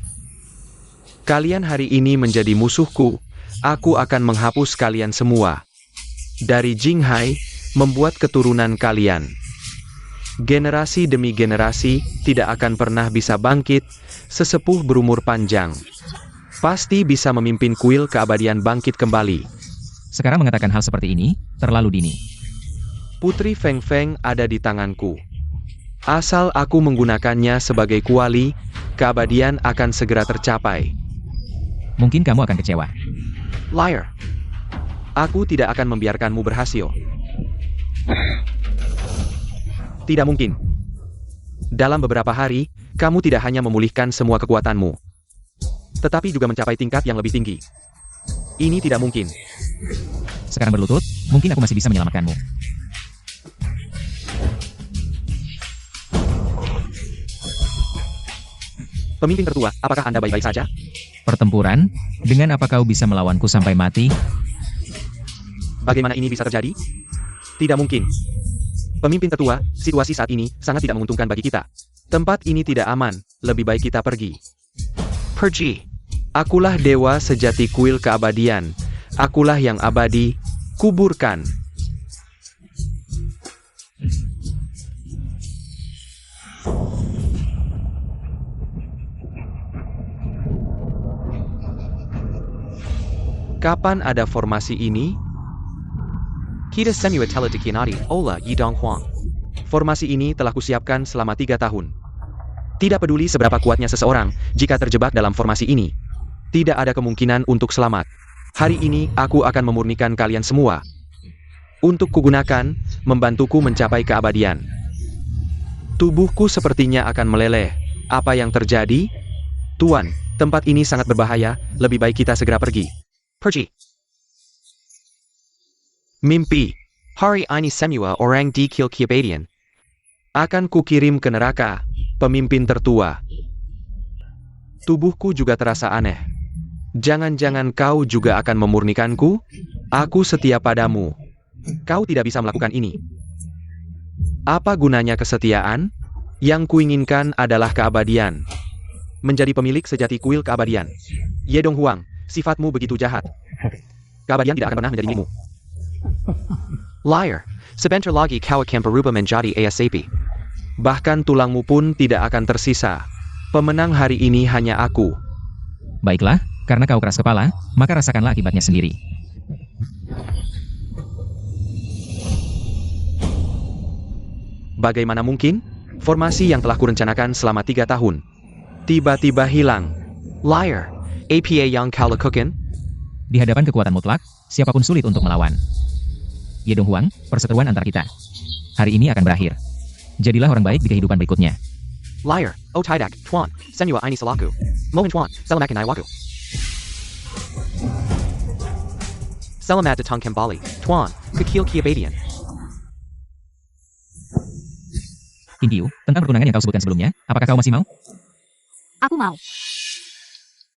Kalian hari ini menjadi musuhku, aku akan menghapus kalian semua. Dari Jinghai, membuat keturunan kalian. Generasi demi generasi, tidak akan pernah bisa bangkit, sesepuh berumur panjang. Pasti bisa memimpin kuil keabadian bangkit kembali. Sekarang mengatakan hal seperti ini, terlalu dini. Putri Feng Feng ada di tanganku. Asal aku menggunakannya sebagai kuali, keabadian akan segera tercapai. Mungkin kamu akan kecewa. Liar. Aku tidak akan membiarkanmu berhasil. Tidak mungkin. Dalam beberapa hari, kamu tidak hanya memulihkan semua kekuatanmu, tetapi juga mencapai tingkat yang lebih tinggi. Ini tidak mungkin. Sekarang berlutut, mungkin aku masih bisa menyelamatkanmu. Pemimpin tertua, apakah Anda baik-baik saja? Pertempuran, dengan apa kau bisa melawanku sampai mati? Bagaimana ini bisa terjadi? Tidak mungkin. Pemimpin tertua, situasi saat ini sangat tidak menguntungkan bagi kita. Tempat ini tidak aman, lebih baik kita pergi. Pergi. Akulah dewa sejati kuil keabadian. Akulah yang abadi. Kuburkan. Kapan ada formasi ini? Kita semua telah dikianati oleh Ye Dong Huang. Formasi ini telah kusiapkan selama 3 tahun. Tidak peduli seberapa kuatnya seseorang, jika terjebak dalam formasi ini, tidak ada kemungkinan untuk selamat. Hari ini, aku akan memurnikan kalian semua. Untuk kugunakan, membantuku mencapai keabadian. Tubuhku sepertinya akan meleleh. Apa yang terjadi? Tuan, tempat ini sangat berbahaya, lebih baik kita segera pergi. Pergi. Mimpi. Hari ini semua orang di Kilkiabadian akan kukirim ke neraka, pemimpin tertua. Tubuhku juga terasa aneh. Jangan-jangan kau juga akan memurnikanku? Aku setia padamu. Kau tidak bisa melakukan ini. Apa gunanya kesetiaan? Yang kuinginkan adalah keabadian. Menjadi pemilik sejati kuil keabadian. Ye Dong Huang, sifatmu begitu jahat. Keabadian tidak akan pernah menjadi milikmu. Liar. Sebentar lagi kau akan berubah menjadi ASAP. Bahkan tulangmu pun tidak akan tersisa. Pemenang hari ini hanya aku. Baiklah, karena kau keras kepala, maka rasakanlah akibatnya sendiri. Bagaimana mungkin? Formasi yang telah kurencanakan selama 3 tahun tiba-tiba hilang. Liar. APA yang kau lakukan? Di hadapan kekuatan mutlak, siapapun sulit untuk melawan. Ye Dong Huang, perseteruan antara kita hari ini akan berakhir. Jadilah orang baik di kehidupan berikutnya. Liar. Oh tidak, Tuan. Semua ini salahku. Mohon Tuan, selamatkan nyawaku. Selamat datang kembali, Tuan, ke Kilkiabadian. Intiu, tentang pertunangan yang kau sebutkan sebelumnya, apakah kau masih mau? Aku mau.